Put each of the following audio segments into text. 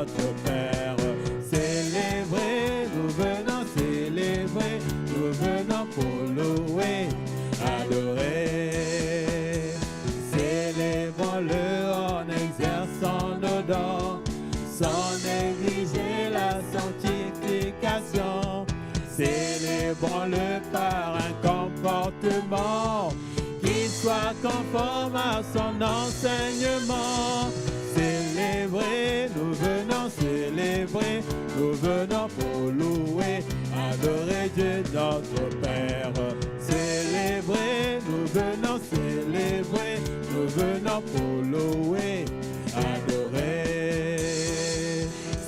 notre Père. Célébrer, nous venons célébrer, nous venons pour louer, adorer. Célébrons-le en exerçant nos dons, sans négliger la sanctification. Célébrons-le par un comportement qui soit conforme à son enseignement. Célébrer, nous venons célébrer, nous venons pour louer, adorer Dieu notre Père. Célébrer, nous venons célébrer, nous venons pour louer, adorer.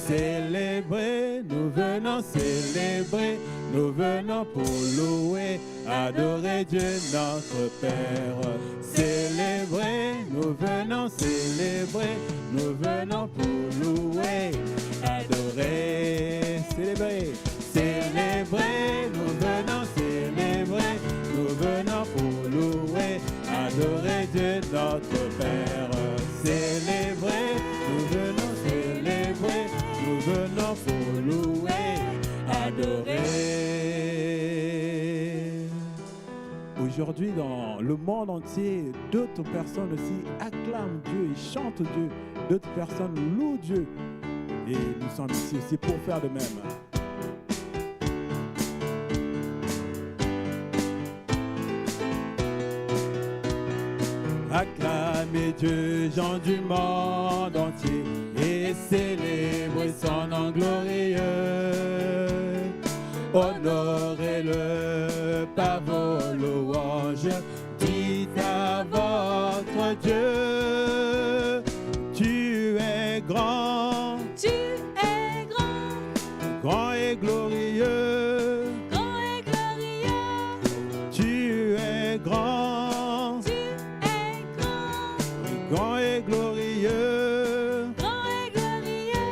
Célébrer, nous venons célébrer, nous venons pour louer, adorer Dieu notre Père. Célébrer, nous venons célébrer, nous venons pour louer, adorer. Célébrer, célébrer, nous venons célébrer, nous venons pour louer, adorer Dieu notre Père. Célébrer, nous venons célébrer, nous venons pour louer, adorer. Aujourd'hui, dans le monde entier, d'autres personnes aussi acclament Dieu et chantent Dieu. D'autres personnes louent Dieu. Et nous sommes ici aussi pour faire de même. Acclamez Dieu, gens du monde entier, et célébrez son nom glorieux. Honorez-le par vos louanges, dites à votre Dieu, tu es grand, Tu es grand, grand et glorieux, grand et glorieux. tu es grand, Tu es grand, grand et glorieux, grand et glorieux.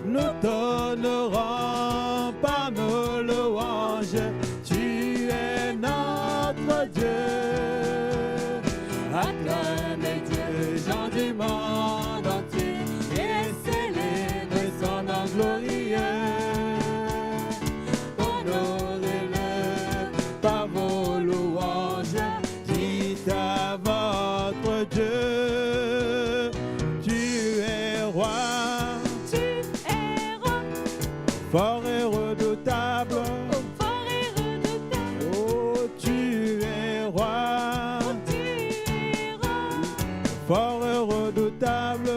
nous t'honorons par nos louanges, tu es notre Dieu. Acclamez Dieu, gens du monde entier, et célébrez son nom glorieux. Honorez-le par vos louanges, dites à votre Dieu, tu es roi, Tu es roi, fort et redoutable. oh fort et redoutable. Oh, tu es roi, Tu es roi, fort et redoutable.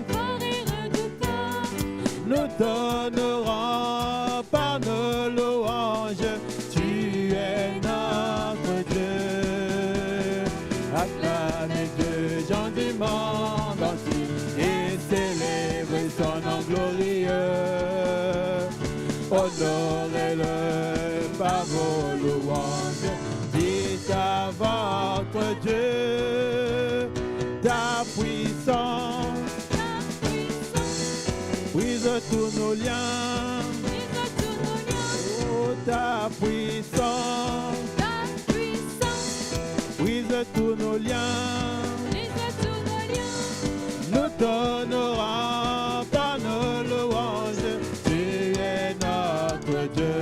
fort et redoutable. Nous t'honorons par nos louanges, tu es notre Dieu. Acclamez Dieu, gens du monde entier, et célébrez son nom glorieux. Honorez-le par vos louanges, dites à votre Dieu, ta puissance Ta puissance, brise tous nos liens. brise tous nos liens. Oh, ta puissance Ta puissance, brise tous nos liens. brise tous nos liens. Nous t'honorons par nos louanges, tu es notre Dieu.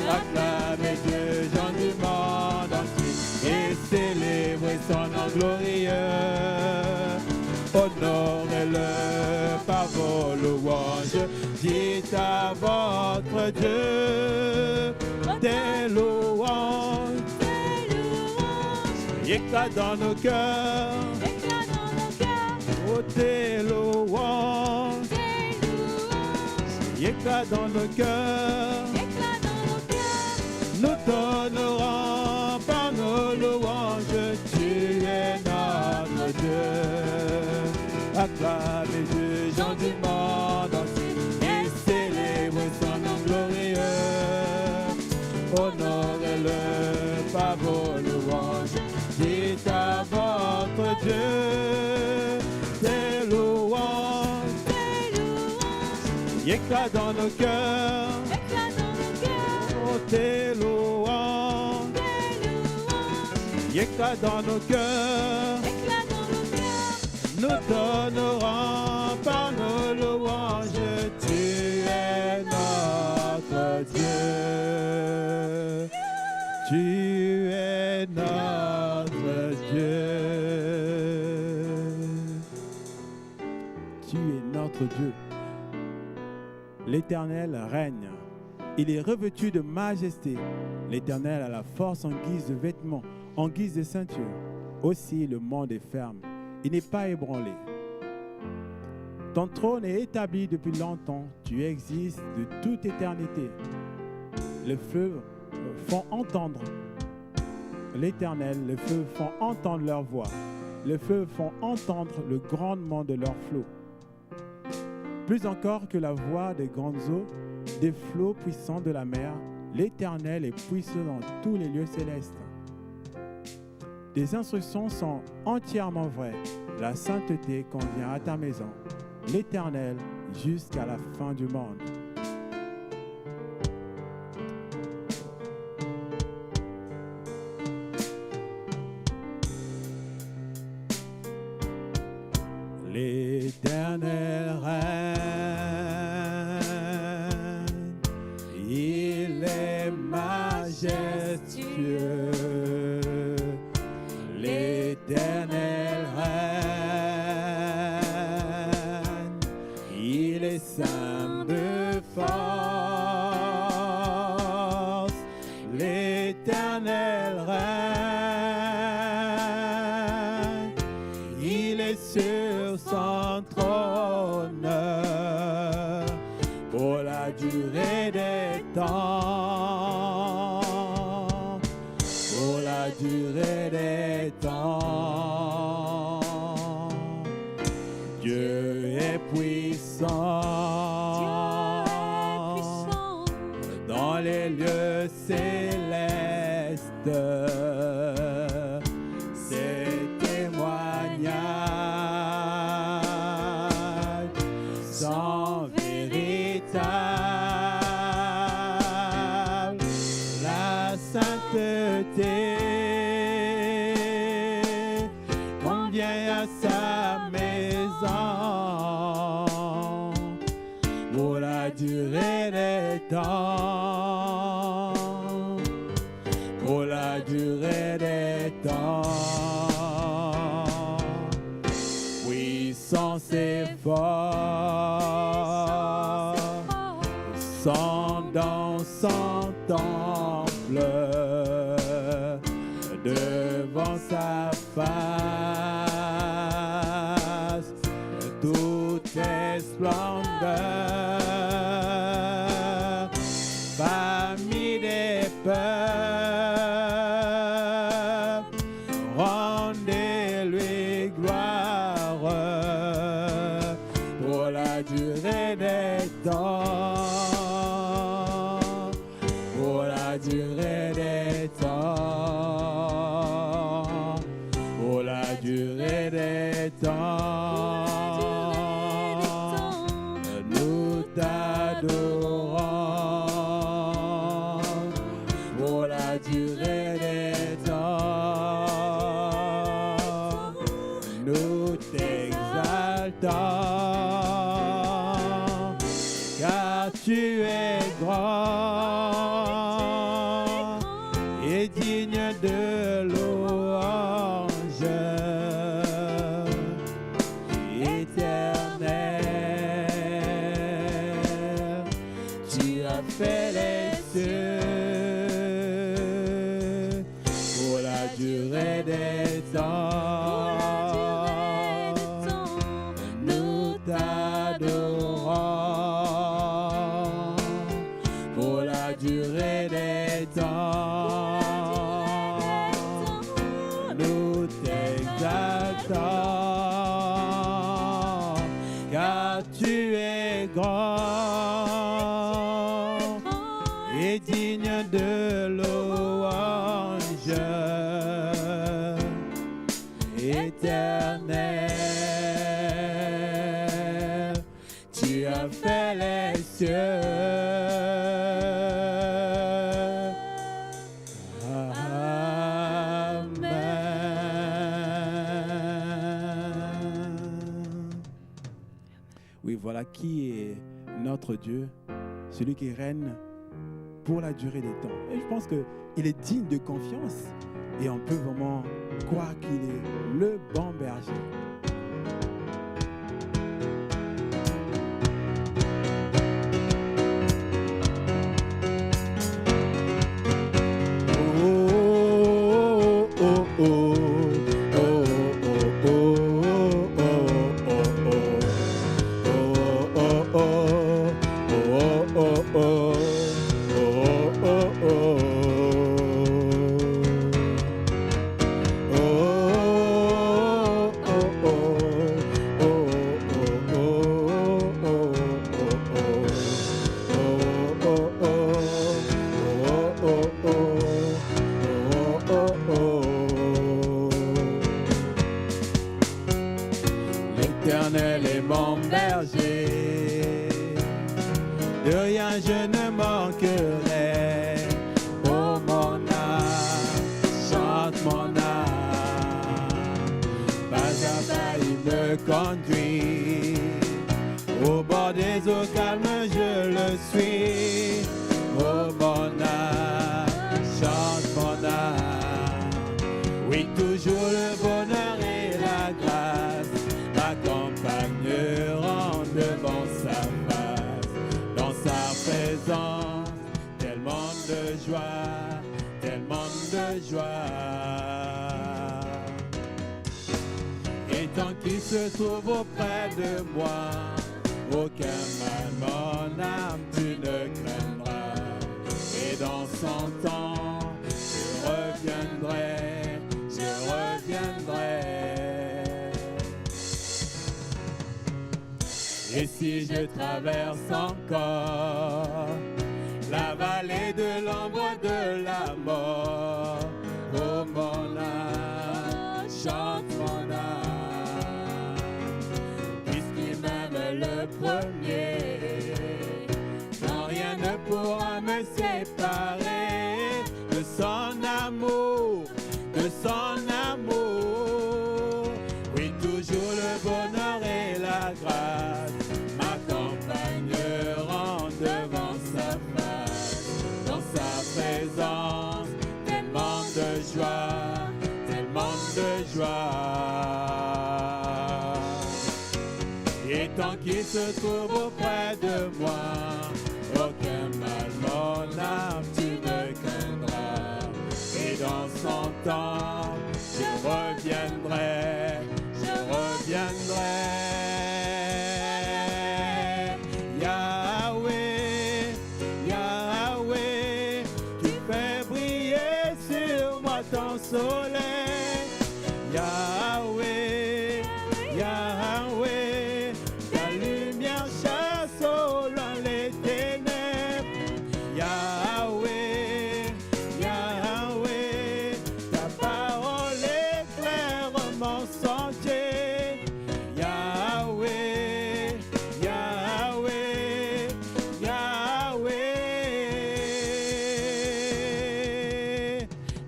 Acclamez Dieu, gens du monde entier, et célébrez son nom glorieux. Honorez-le par vos louanges, dites à votre Dieu des louanges. Tes louanges, Éclat dans nos cœurs, éclat dans nos cœurs. oh tes louanges. Tes louanges, Éclat dans nos cœurs, éclat dans nos cœurs. nous t'honorons par nos louanges, tu es notre Dieu. Acclamez Dieu, gens du monde entier, et célébrez son nom glorieux. Honorez-le par vos louanges, dites à votre Dieu des louanges. Tes louanges, Éclat dans nos cœurs, éclat dans nos cœurs. oh tes louanges. Tes louanges, Éclat dans nos cœurs, éclat dans nos cœurs. nous t'honorons par nos louanges. tu es notre Dieu. L'Éternel règne. Il est revêtu de majesté. L'Éternel a la force en guise de vêtements, en guise de ceinture. Aussi le monde est ferme. Il n'est pas ébranlé. Ton trône est établi depuis longtemps. Tu existes de toute éternité. Les feux font entendre l'Éternel. Les feux font entendre leur voix. Les feux font entendre le grondement de leurs flots. Plus encore que la voix des grandes eaux, des flots puissants de la mer, l'Éternel est puissant dans tous les lieux célestes. Tes instructions sont entièrement vraies. La sainteté convient à ta maison, l'Éternel jusqu'à la fin du monde. L'Éternel règne, il est majestueux. L'Éternel règne, il est saint de force. L'Éternel règne, il est sur son trône pour la durée des temps, pour la durée des temps. Dieu est puissant, dans les lieux célestes. Ses témoignages sont véritables. La sainteté convient à sa maison pour la durée des temps, pour la durée des temps. Puissance et force sont dans son temple, devant sa face, toutes les splendeurs, parmi des peuples, rendez-lui gloire pour la durée des temps, pour la durée des temps, pour la durée des temps. Nous t'adorons pour la durée des temps. Nous t'exaltons, car tu es grand et digne de louange. Éternel, tu as fait les cieux pour la durée des temps. Nous t'adorons pour la durée des temps. Nous t'exaltons, car tu es grand et digne de louange. Éternel, tu as fait les cieux. Amen. Oui, voilà qui est notre Dieu, celui qui règne pour la durée des temps. Et je pense qu'il est digne de confiance et on peut vraiment croire qu'il est le bon berger. De rien je ne manquerai. Oh mon âme, chante mon âme. Pas à pas il me conduit. Au bord des eaux calmes je le suis. Oh mon âme, chante mon âme. Oui, toujours le bonheur et la grâce m'accompagneront devant sa face. Dans sa présence, tellement de joie, tellement de joie. Et tant qu'il se trouve auprès de moi, aucun mal, mon âme, tu ne craindras. Et dans son temps, je reviendrai, je reviendrai. Et si je traverse encore la vallée de l'ombre de la mort, oh mon âme, chante mon âme, puisqu'il m'aime le premier, non rien ne pourra me séparer de son amour, de son amour. Oui, toujours le bonheur et la grâce m'accompagneront devant sa face. Dans sa présence, tellement de joie, tellement de joie. Et tant qu'il se trouve auprès de moi, aucun mal, mon âme, tu ne craindras. Et dans son temps, je reviendrai, je reviendrai. Yahweh, Yahweh, tu fais briller sur moi ton soleil. Yahweh, Yahweh, ta lumière chasse au loin les ténèbres. Yahweh, Yahweh, ta parole éclaire mon sentier. Yahweh, Yahweh, Yahweh.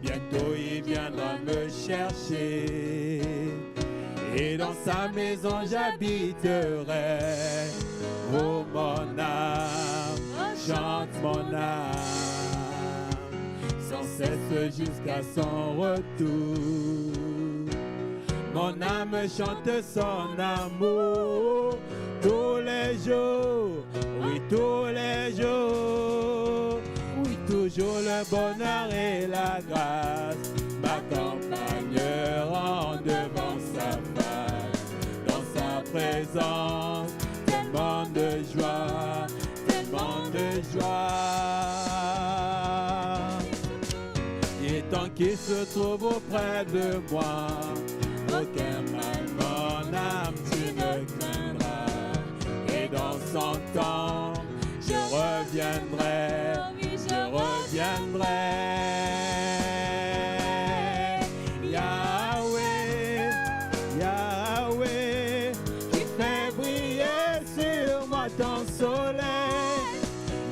Bientôt il viendra me chercher et dans sa maison j'habiterai. Oh mon âme, chante mon âme, sans cesse jusqu'à son retour. Mon âme chante son amour tous les jours, oui tous les jours. Oui, toujours le bonheur et la grâce m'accompagneront devant sa face. Dans sa présence, tellement de joie, tellement de joie. Et tant qu'il se trouve auprès de moi, aucun mal, mon âme, tu ne craindras. Et dans son temps, je reviendrai, je reviendrai. Yahweh, Yahweh, tu fais briller sur moi ton soleil.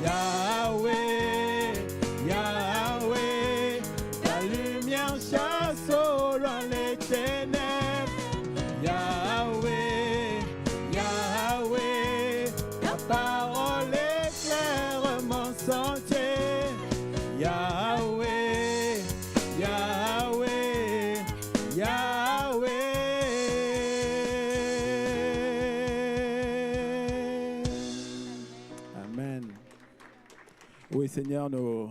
Yahweh, Yahweh, ta lumière chasse au loin les ténèbres. Yahweh, Yahweh, ta parole éclaire mon sentier. Yahweh, Yahweh, Yahweh. Amen. Oui, Seigneur, nous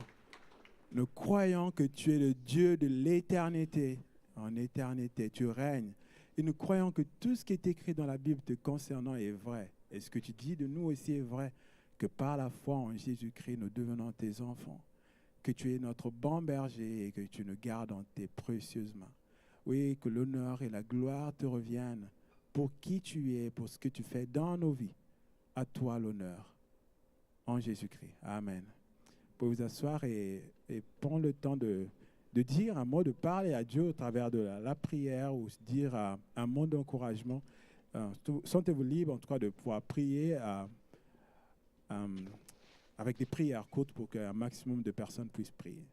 croyons que tu es le Dieu de l'éternité. En éternité, tu règnes. Et nous croyons que tout ce qui est écrit dans la Bible te concernant est vrai. Et ce que tu dis de nous aussi est vrai, que par la foi en Jésus-Christ, nous devenons tes enfants. Que tu es notre bon berger et que tu nous gardes en tes précieuses mains. Oui, que l'honneur et la gloire te reviennent pour qui tu es, pour ce que tu fais dans nos vies. À toi l'honneur. En Jésus-Christ. Amen. Vous pouvez vous asseoir et prendre le temps de dire un mot, de parler à Dieu au travers de la prière ou dire un mot d'encouragement. sentez-vous libre, en tout cas, de pouvoir prier avec des prières courtes pour qu'un maximum de personnes puissent prier.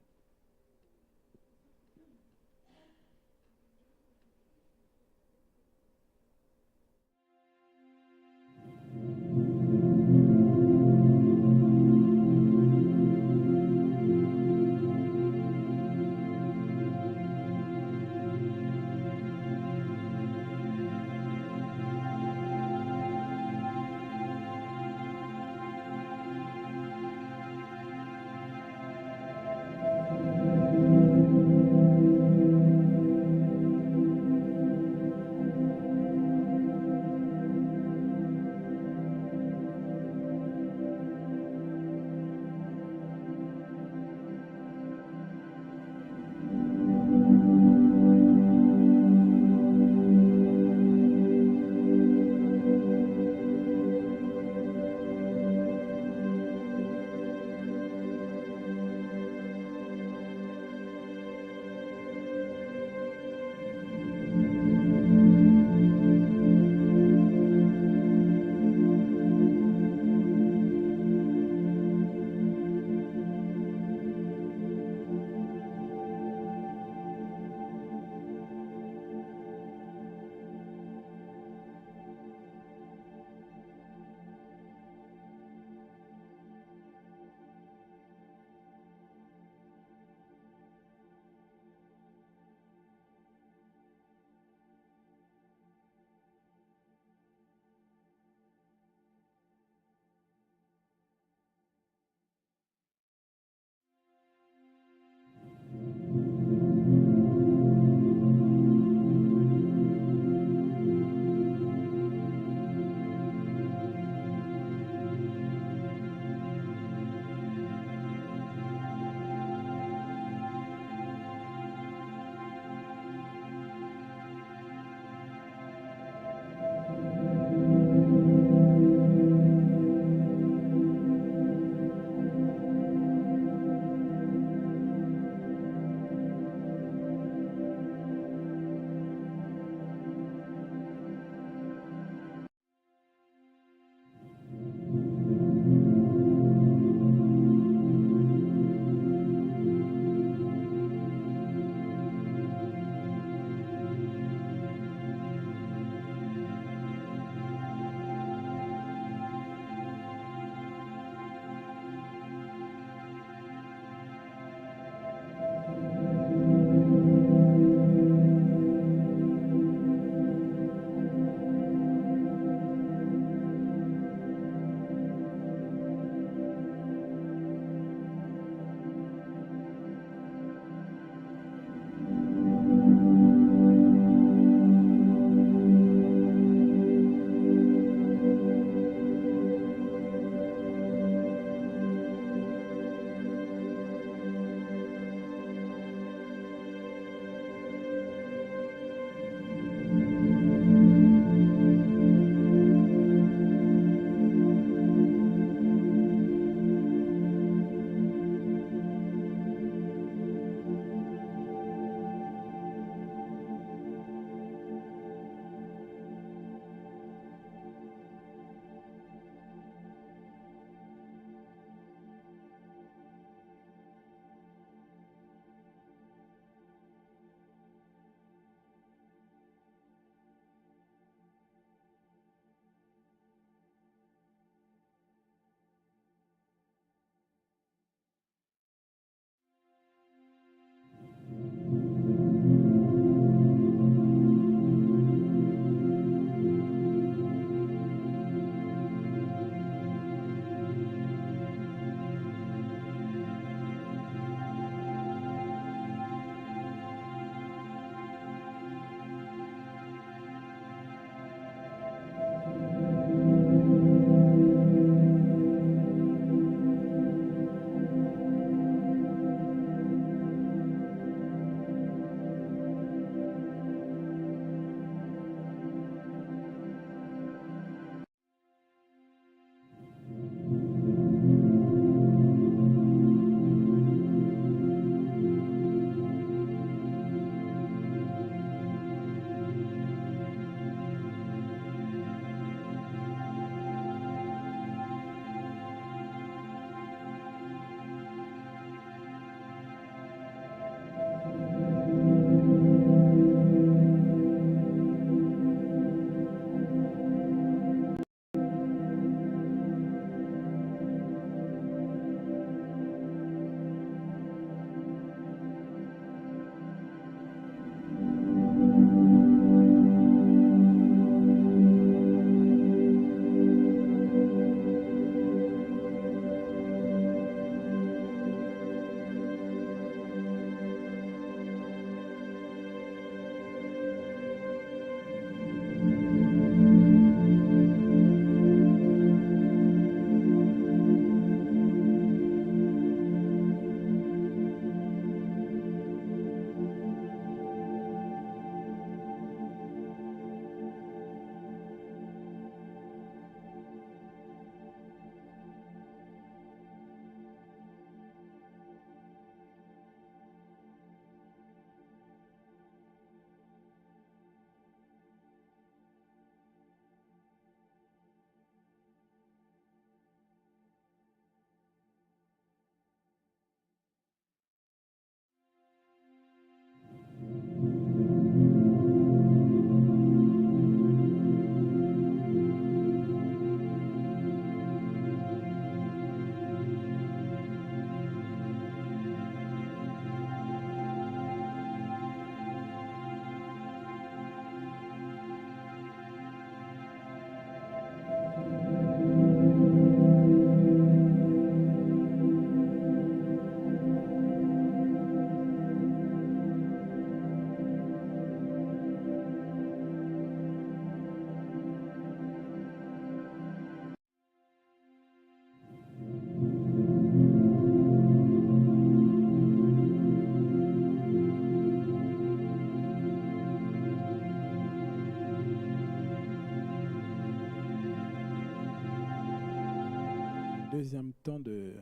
deuxième temps de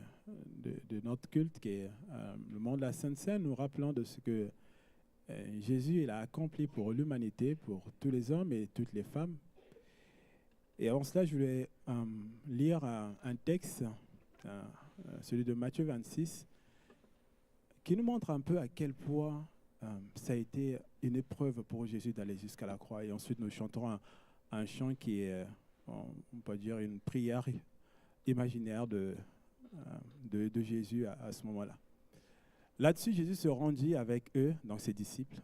notre culte, qui est le moment de la Sainte Seine, nous rappelant de ce que Jésus il a accompli pour l'humanité, pour tous les hommes et toutes les femmes. Et avant cela, je voulais lire un texte, celui de Matthieu 26, qui nous montre un peu à quel point ça a été une épreuve pour Jésus d'aller jusqu'à la croix. Et ensuite, nous chanterons un chant qui est, on peut dire, une prière imaginaire de Jésus à ce moment-là. Là-dessus, Jésus se rendit avec eux, donc ses disciples,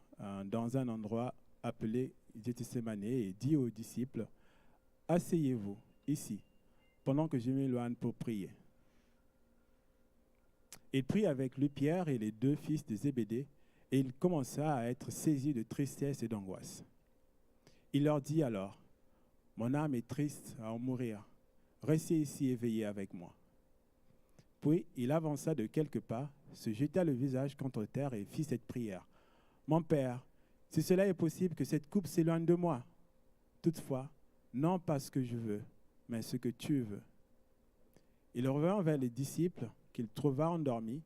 dans un endroit appelé Gethsémane et dit aux disciples, « Asseyez-vous ici, pendant que je m'éloigne pour prier. » Il prit avec lui Pierre et les deux fils de Zébédée, et il commença à être saisi de tristesse et d'angoisse. Il leur dit alors, « Mon âme est triste à en mourir. Restez ici éveillés avec moi. » Puis il avança de quelques pas, se jeta le visage contre terre et fit cette prière. « Mon Père, si cela est possible, que cette coupe s'éloigne de moi. Toutefois, non pas ce que je veux, mais ce que tu veux. » Il revint vers les disciples qu'il trouva endormis,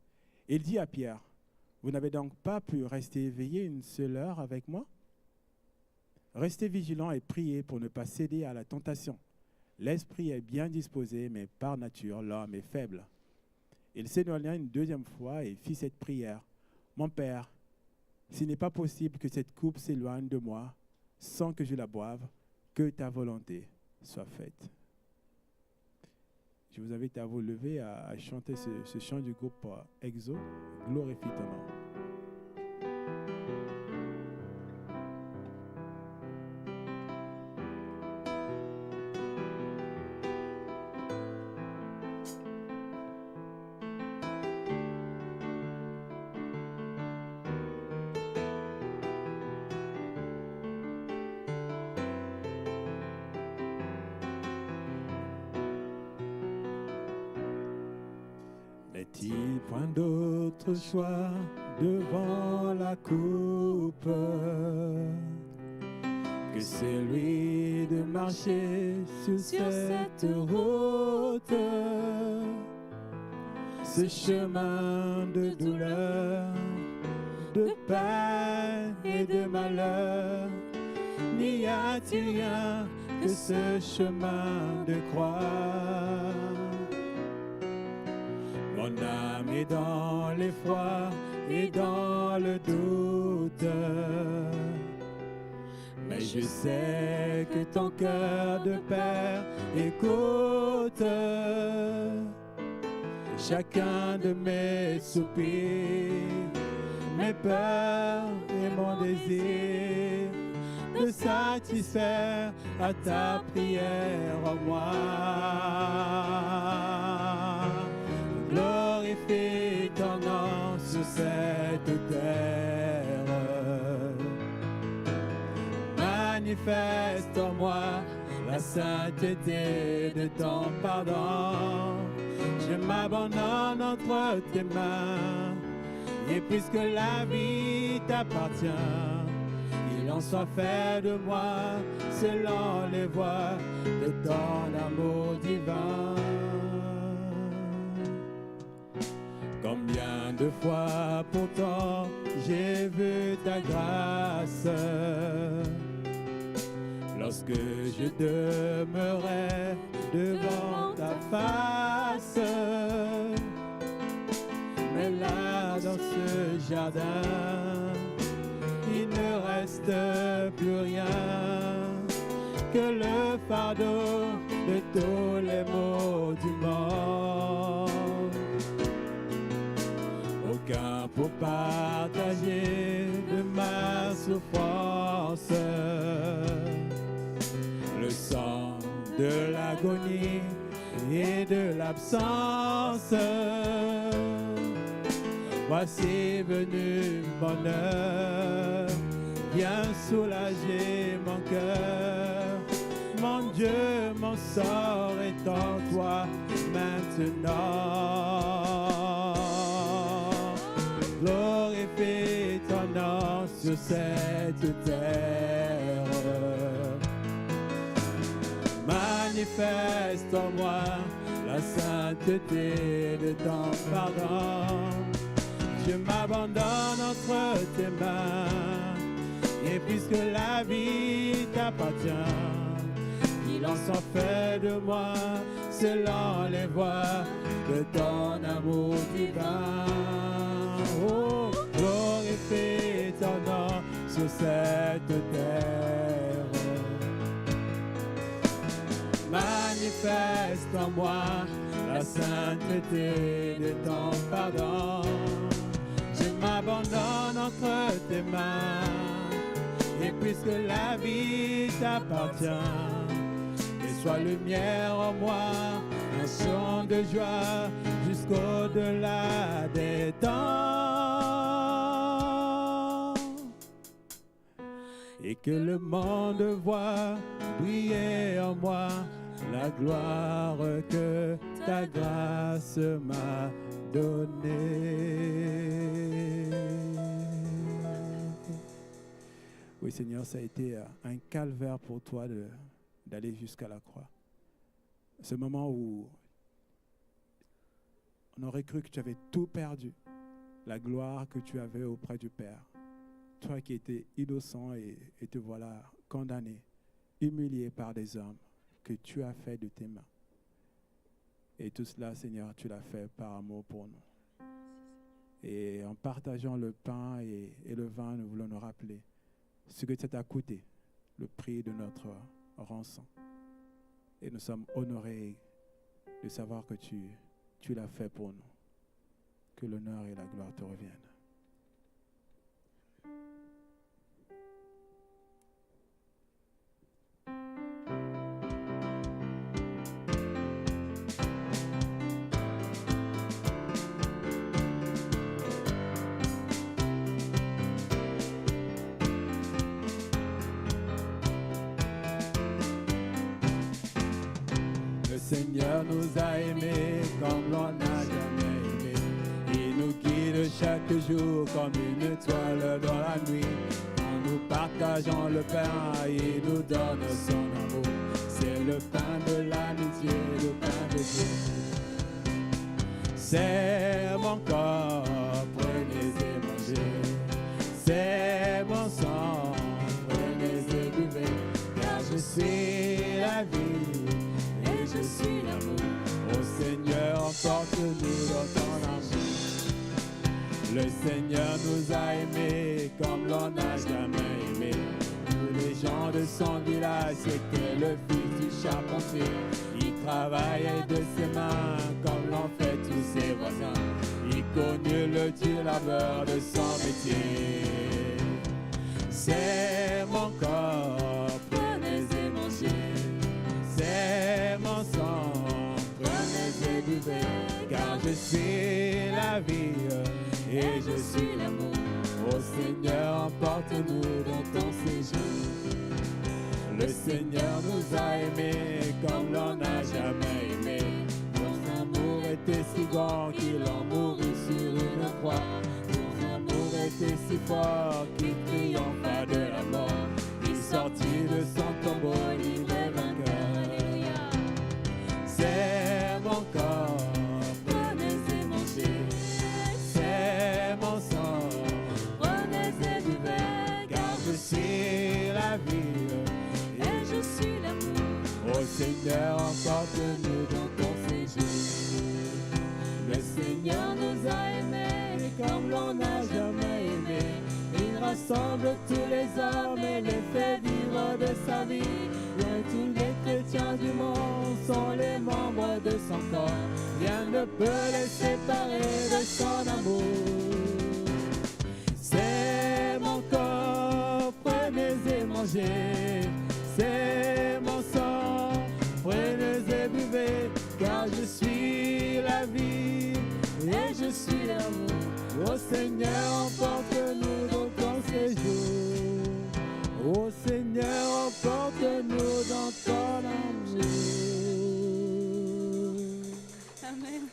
et il dit à Pierre, « Vous n'avez donc pas pu rester éveillés une seule heure avec moi? Restez vigilants et priez pour ne pas céder à la tentation. L'esprit est bien disposé, mais par nature, l'homme est faible. » Il s'éloigna une deuxième fois et fit cette prière. « Mon Père, s'il n'est pas possible que cette coupe s'éloigne de moi, sans que je la boive, que ta volonté soit faite. » Je vous invite à vous lever, à chanter ce chant du groupe EXO, « Glorifie ton nom ». N'est-il point d'autre choix devant la coupe que celui de marcher sur cette route, ce chemin de douleur, de peine et de malheur? N'y a-t-il rien que ce chemin de croix? Mon âme est dans l'effroi et dans le doute, mais je sais que ton cœur de père écoute chacun de mes soupirs, mes peurs et mon désir de satisfaire à ta prière en moi. Glorifie ton nom sur cette terre. Manifeste en moi la sainteté de ton pardon. Je m'abandonne entre tes mains, et puisque la vie t'appartient, qu'il en soit fait de moi selon les voies de ton amour divin. Combien de fois pourtant j'ai vu ta grâce lorsque je demeurais devant ta face. Mais là dans ce jardin, il ne reste plus rien que le fardeau de tous les maux du monde. Aucun pour partager de ma souffrance, le sang de l'agonie et de l'absence. Voici venu mon heure, viens soulager mon cœur. Mon Dieu, mon sort est en toi maintenant. Glorifie ton nom sur cette terre. Manifeste en moi la sainteté de ton pardon. Je m'abandonne entre tes mains, et puisque la vie t'appartient, il en soit fait de moi selon les voies de ton amour divin. Oh, glorifie ton nom sur cette terre. Manifeste en moi la sainteté de ton pardon. Je m'abandonne entre tes mains, et puisque la vie t'appartient, et sois lumière en moi, un son de joie jusqu'au-delà des temps. Et que le monde voit briller en moi la gloire que ta grâce m'a donnée. Oui, Seigneur, ça a été un calvaire pour toi d'aller jusqu'à la croix. Ce moment où on aurait cru que tu avais tout perdu, la gloire que tu avais auprès du Père. Toi qui étais innocent et te voilà condamné, humilié par des hommes que tu as fait de tes mains. Et tout cela, Seigneur, tu l'as fait par amour pour nous. Et en partageant le pain et le vin, nous voulons nous rappeler ce que ça t'a coûté, le prix de notre rançon. Et nous sommes honorés de savoir que tu l'as fait pour nous. Que l'honneur et la gloire te reviennent. Le Seigneur nous a aimés comme l'on n'a jamais aimé. Il nous guide chaque jour comme une étoile dans la nuit. Quand nous partageons le pain, il nous donne son amour. C'est le pain de l'amitié, le pain de Dieu. C'est mon corps, prenez et mangez. C'est mon sang, prenez et buvez. Car je suis la vie. Je suis l'amour. Ô Seigneur, emporte-nous dans ton amour. Le Seigneur nous a aimés comme l'on n'a jamais aimé. Tous les gens de son village, c'était le fils du charpentier. Il travaillait de ses mains comme l'ont fait tous ses voisins. Il connut le dur labeur de son métier. C'est mon corps, prenez et mangez. C'est mon sang, prenez et buvez, car je suis la vie et je suis l'amour. Ô Seigneur, emporte-nous dans ton séjour. Le Seigneur nous a aimés comme l'on n'a jamais aimé. Son amour était si grand qu'il en mourut sur une croix. Son amour était si fort qu'il triompha de la mort. Il sortit de son tombeau, il est vainqueur. C'est mon corps, prenez et mangez. C'est mon sang, prenez et buvez. Car je suis la vie et je suis l'amour. Ô Seigneur, emporte-nous dans ton séjour. Le Seigneur nous a aimés comme l'on n'a jamais aimé. Il rassemble tous les hommes et les fait vivre de sa vie. Bien tous les chrétiens du monde sont les membres de son corps. Rien ne peut les séparer de son amour. C'est mon corps, prenez et mangez. C'est mon sang, prenez et buvez. Car je suis la vie et je suis l'amour. Ô Seigneur, emporte-nous dans ton séjour. Ô Seigneur, emporte-nous dans ton amour. Amen.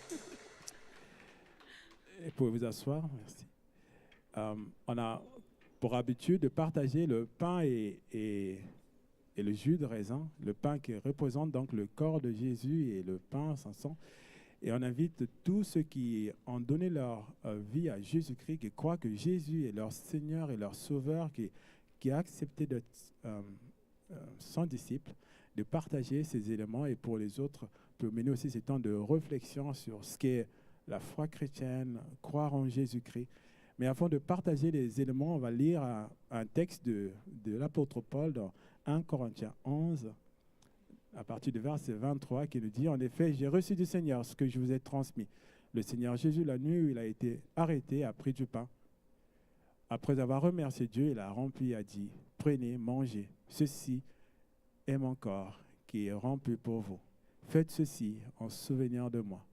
Et pouvez vous asseoir, merci. On a pour habitude de partager le pain et et le jus de raisin, le pain qui représente donc le corps de Jésus et le pain sans sang. Et on invite tous ceux qui ont donné leur vie à Jésus-Christ, qui croient que Jésus est leur Seigneur et leur Sauveur, qui a accepté d'être son disciple, de partager ces éléments et pour les autres, pour mener aussi ces temps de réflexion sur ce qu'est la foi chrétienne, croire en Jésus-Christ. Mais avant de partager les éléments, on va lire un texte de l'apôtre Paul dans 1 Corinthiens 11, à partir du verset 23, qui nous dit « En effet, j'ai reçu du Seigneur ce que je vous ai transmis. Le Seigneur Jésus, la nuit où il a été arrêté, a pris du pain. Après avoir remercié Dieu, il a rempli et a dit « Prenez, mangez, ceci est mon corps qui est rempli pour vous. Faites ceci en souvenir de moi. »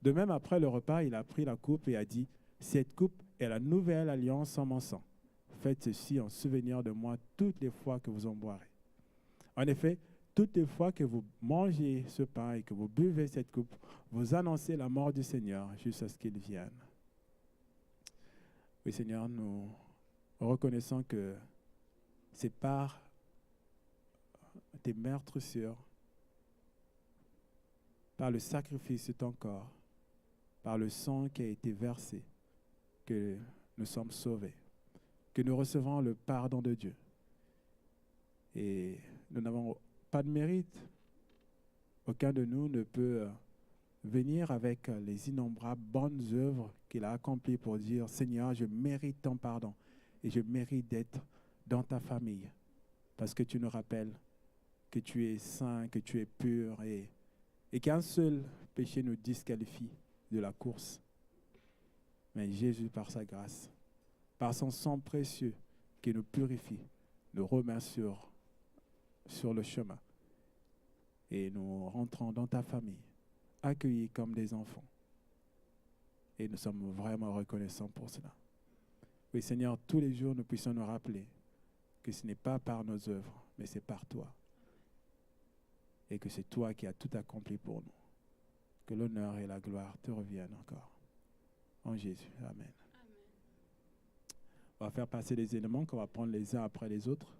De même, après le repas, il a pris la coupe et a dit « Cette coupe est la nouvelle alliance en mon sang. Faites ceci en souvenir de moi toutes les fois que vous en boirez. » En effet, toutes les fois que vous mangez ce pain et que vous buvez cette coupe, vous annoncez la mort du Seigneur jusqu'à ce qu'il vienne. Oui, Seigneur, nous reconnaissons que c'est par tes meurtrissures, par le sacrifice de ton corps, par le sang qui a été versé, que nous sommes sauvés, que nous recevons le pardon de Dieu. Et nous n'avons pas de mérite. Aucun de nous ne peut venir avec les innombrables bonnes œuvres qu'il a accomplies pour dire « Seigneur, je mérite ton pardon et je mérite d'être dans ta famille. » Parce que tu nous rappelles que tu es saint, que tu es pur et qu'un seul péché nous disqualifie de la course. Mais Jésus, par sa grâce, par son sang précieux qui nous purifie, nous remet sur le chemin. Et nous rentrons dans ta famille, accueillis comme des enfants. Et nous sommes vraiment reconnaissants pour cela. Oui, Seigneur, tous les jours, nous puissions nous rappeler que ce n'est pas par nos œuvres, mais c'est par toi. Et que c'est toi qui as tout accompli pour nous. Que l'honneur et la gloire te reviennent encore. En Jésus. Amen. On va faire passer les éléments qu'on va prendre les uns après les autres.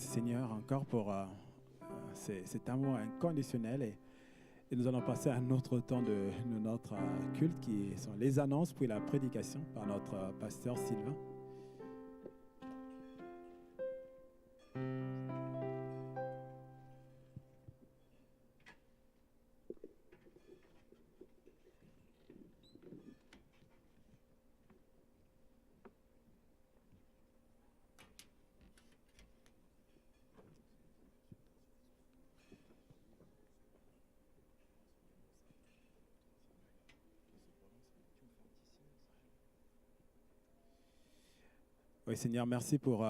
Merci Seigneur encore pour cet amour inconditionnel. Et nous allons passer à un autre temps de notre culte qui sont les annonces puis la prédication par notre pasteur Sylvain. Oui, Seigneur, merci pour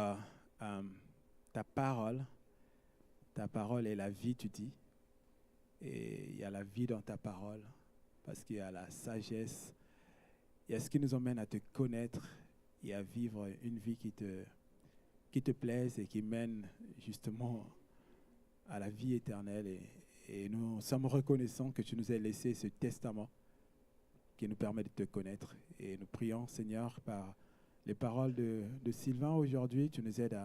ta parole. Ta parole est la vie, tu dis. Et il y a la vie dans ta parole, parce qu'il y a la sagesse. Il y a ce qui nous emmène à te connaître et à vivre une vie qui te plaise et qui mène justement à la vie éternelle. Et nous sommes reconnaissants que tu nous aies laissé ce testament qui nous permet de te connaître. Et nous prions, Seigneur, par les paroles de Sylvain aujourd'hui, tu nous aides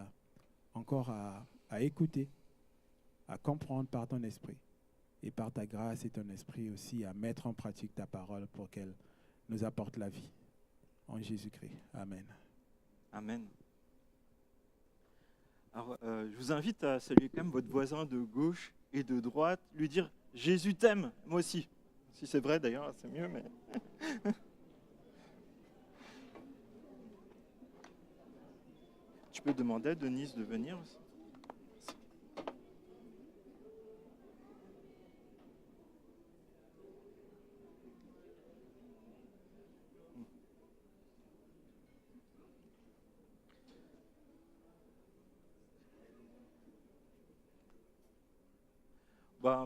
encore à écouter, à comprendre par ton esprit et par ta grâce et ton esprit aussi à mettre en pratique ta parole pour qu'elle nous apporte la vie. En Jésus-Christ. Amen. Amen. Alors, je vous invite à saluer quand même votre voisin de gauche et de droite, lui dire « Jésus t'aime, moi aussi ». Si c'est vrai d'ailleurs, c'est mieux, mais... Tu peux demander à Denise de venir aussi.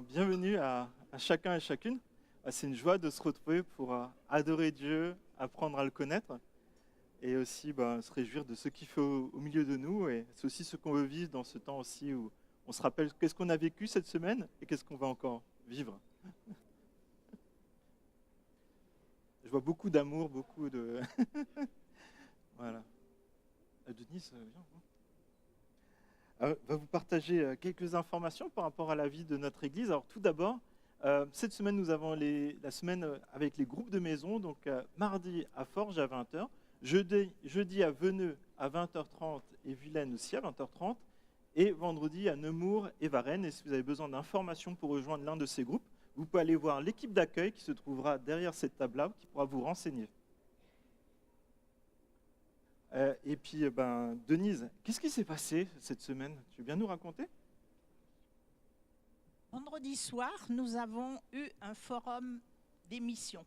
Bienvenue à chacun et chacune. C'est une joie de se retrouver pour adorer Dieu, apprendre à le connaître et aussi se réjouir de ce qu'il fait au milieu de nous. Et c'est aussi ce qu'on veut vivre dans ce temps aussi où on se rappelle qu'est-ce qu'on a vécu cette semaine et qu'est-ce qu'on va encore vivre. Je vois beaucoup d'amour, beaucoup de... Voilà. Denise, viens. Va vous partager quelques informations par rapport à la vie de notre Église. Alors tout d'abord, cette semaine, nous avons la semaine avec les groupes de maison. Donc mardi à Forges à 20h, jeudi à Veneux à 20h30 et Vilaine aussi à 20h30, et vendredi à Nemours et Varennes. Et si vous avez besoin d'informations pour rejoindre l'un de ces groupes, vous pouvez aller voir l'équipe d'accueil qui se trouvera derrière cette table-là, qui pourra vous renseigner. Et puis, Denise, qu'est-ce qui s'est passé cette semaine? Tu veux bien nous raconter? Vendredi soir, nous avons eu un forum des missions.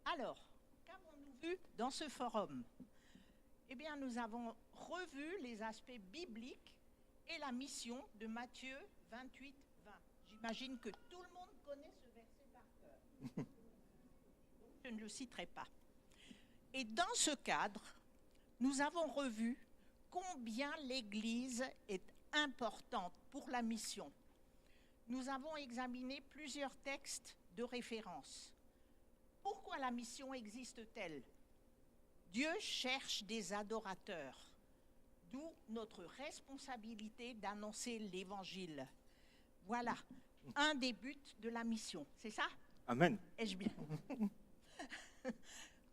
Alors, qu'avons-nous vu dans ce forum? Eh bien, nous avons revu les aspects bibliques et la mission de Matthieu 28, 20. J'imagine que tout le monde connaît ce verset par cœur. Je ne le citerai pas. Et dans ce cadre, nous avons revu combien l'Église est importante pour la mission. Nous avons examiné plusieurs textes de référence. Pourquoi la mission existe-t-elle? Dieu cherche des adorateurs, d'où notre responsabilité d'annoncer l'Évangile. Voilà, un des buts de la mission, c'est ça? Amen. Ai-je bien?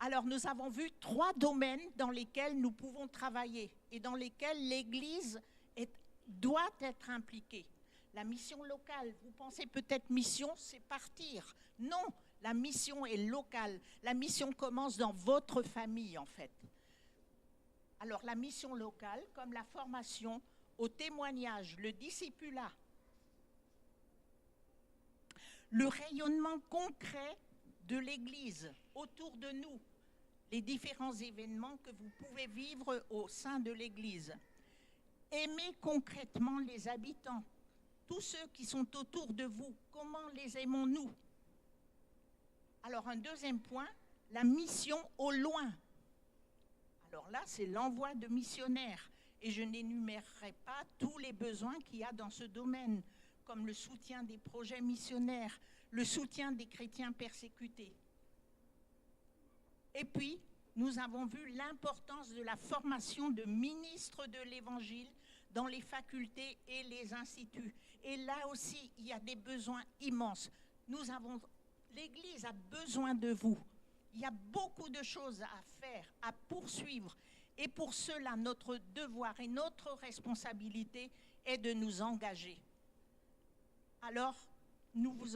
Alors, nous avons vu 3 domaines dans lesquels nous pouvons travailler et dans lesquels l'Église doit être impliquée. La mission locale, vous pensez peut-être mission, c'est partir. Non, la mission est locale. La mission commence dans votre famille, en fait. Alors, la mission locale, comme la formation au témoignage, le discipulat, le rayonnement concret de l'Église autour de nous, les différents événements que vous pouvez vivre au sein de l'Église. Aimez concrètement les habitants, tous ceux qui sont autour de vous. Comment les aimons-nous? Alors, un deuxième point, la mission au loin. Alors là, c'est l'envoi de missionnaires. Et je n'énumérerai pas tous les besoins qu'il y a dans ce domaine, comme le soutien des projets missionnaires, le soutien des chrétiens persécutés. Et puis, nous avons vu l'importance de la formation de ministres de l'Évangile dans les facultés et les instituts. Et là aussi, il y a des besoins immenses. L'Église a besoin de vous. Il y a beaucoup de choses à faire, à poursuivre. Et pour cela, notre devoir et notre responsabilité est de nous engager. Alors, nous vous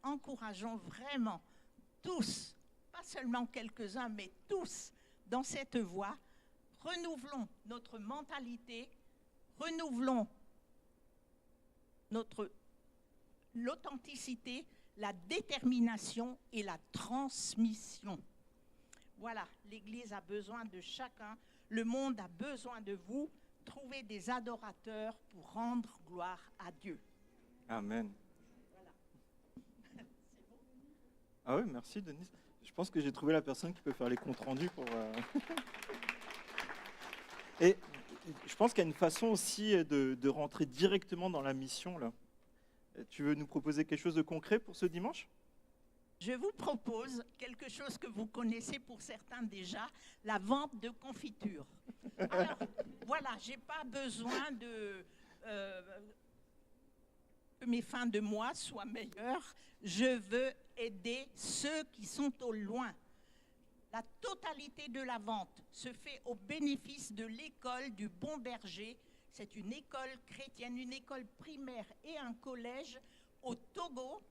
encourageons vraiment tous, pas seulement quelques-uns, mais tous, dans cette voie. Renouvelons notre mentalité, renouvelons l'authenticité, la détermination et la transmission. Voilà, l'Église a besoin de chacun, le monde a besoin de vous. Trouvez des adorateurs pour rendre gloire à Dieu. Amen. Voilà. Ah oui, merci Denise. Je pense que j'ai trouvé la personne qui peut faire les comptes rendus pour... Et je pense qu'il y a une façon aussi de rentrer directement dans la mission, là. Tu veux nous proposer quelque chose de concret pour ce dimanche ? Je vous propose quelque chose que vous connaissez pour certains déjà, la vente de confiture. Alors, voilà, je n'ai pas besoin que mes fins de mois soient meilleures. Je veux aider ceux qui sont au loin. La totalité de la vente se fait au bénéfice de l'école du Bon Berger. C'est une école chrétienne, une école primaire et un collège au Togo.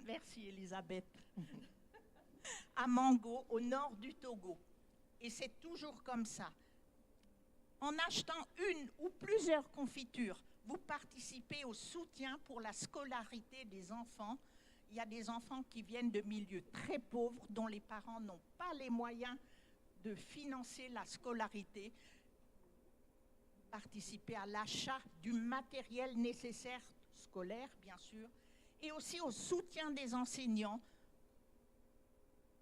Merci Elisabeth. À Mango, au nord du Togo. Et c'est toujours comme ça. En achetant une ou plusieurs confitures, vous participez au soutien pour la scolarité des enfants. Il y a des enfants qui viennent de milieux très pauvres, dont les parents n'ont pas les moyens de financer la scolarité. Participer à l'achat du matériel nécessaire scolaire, bien sûr, et aussi au soutien des enseignants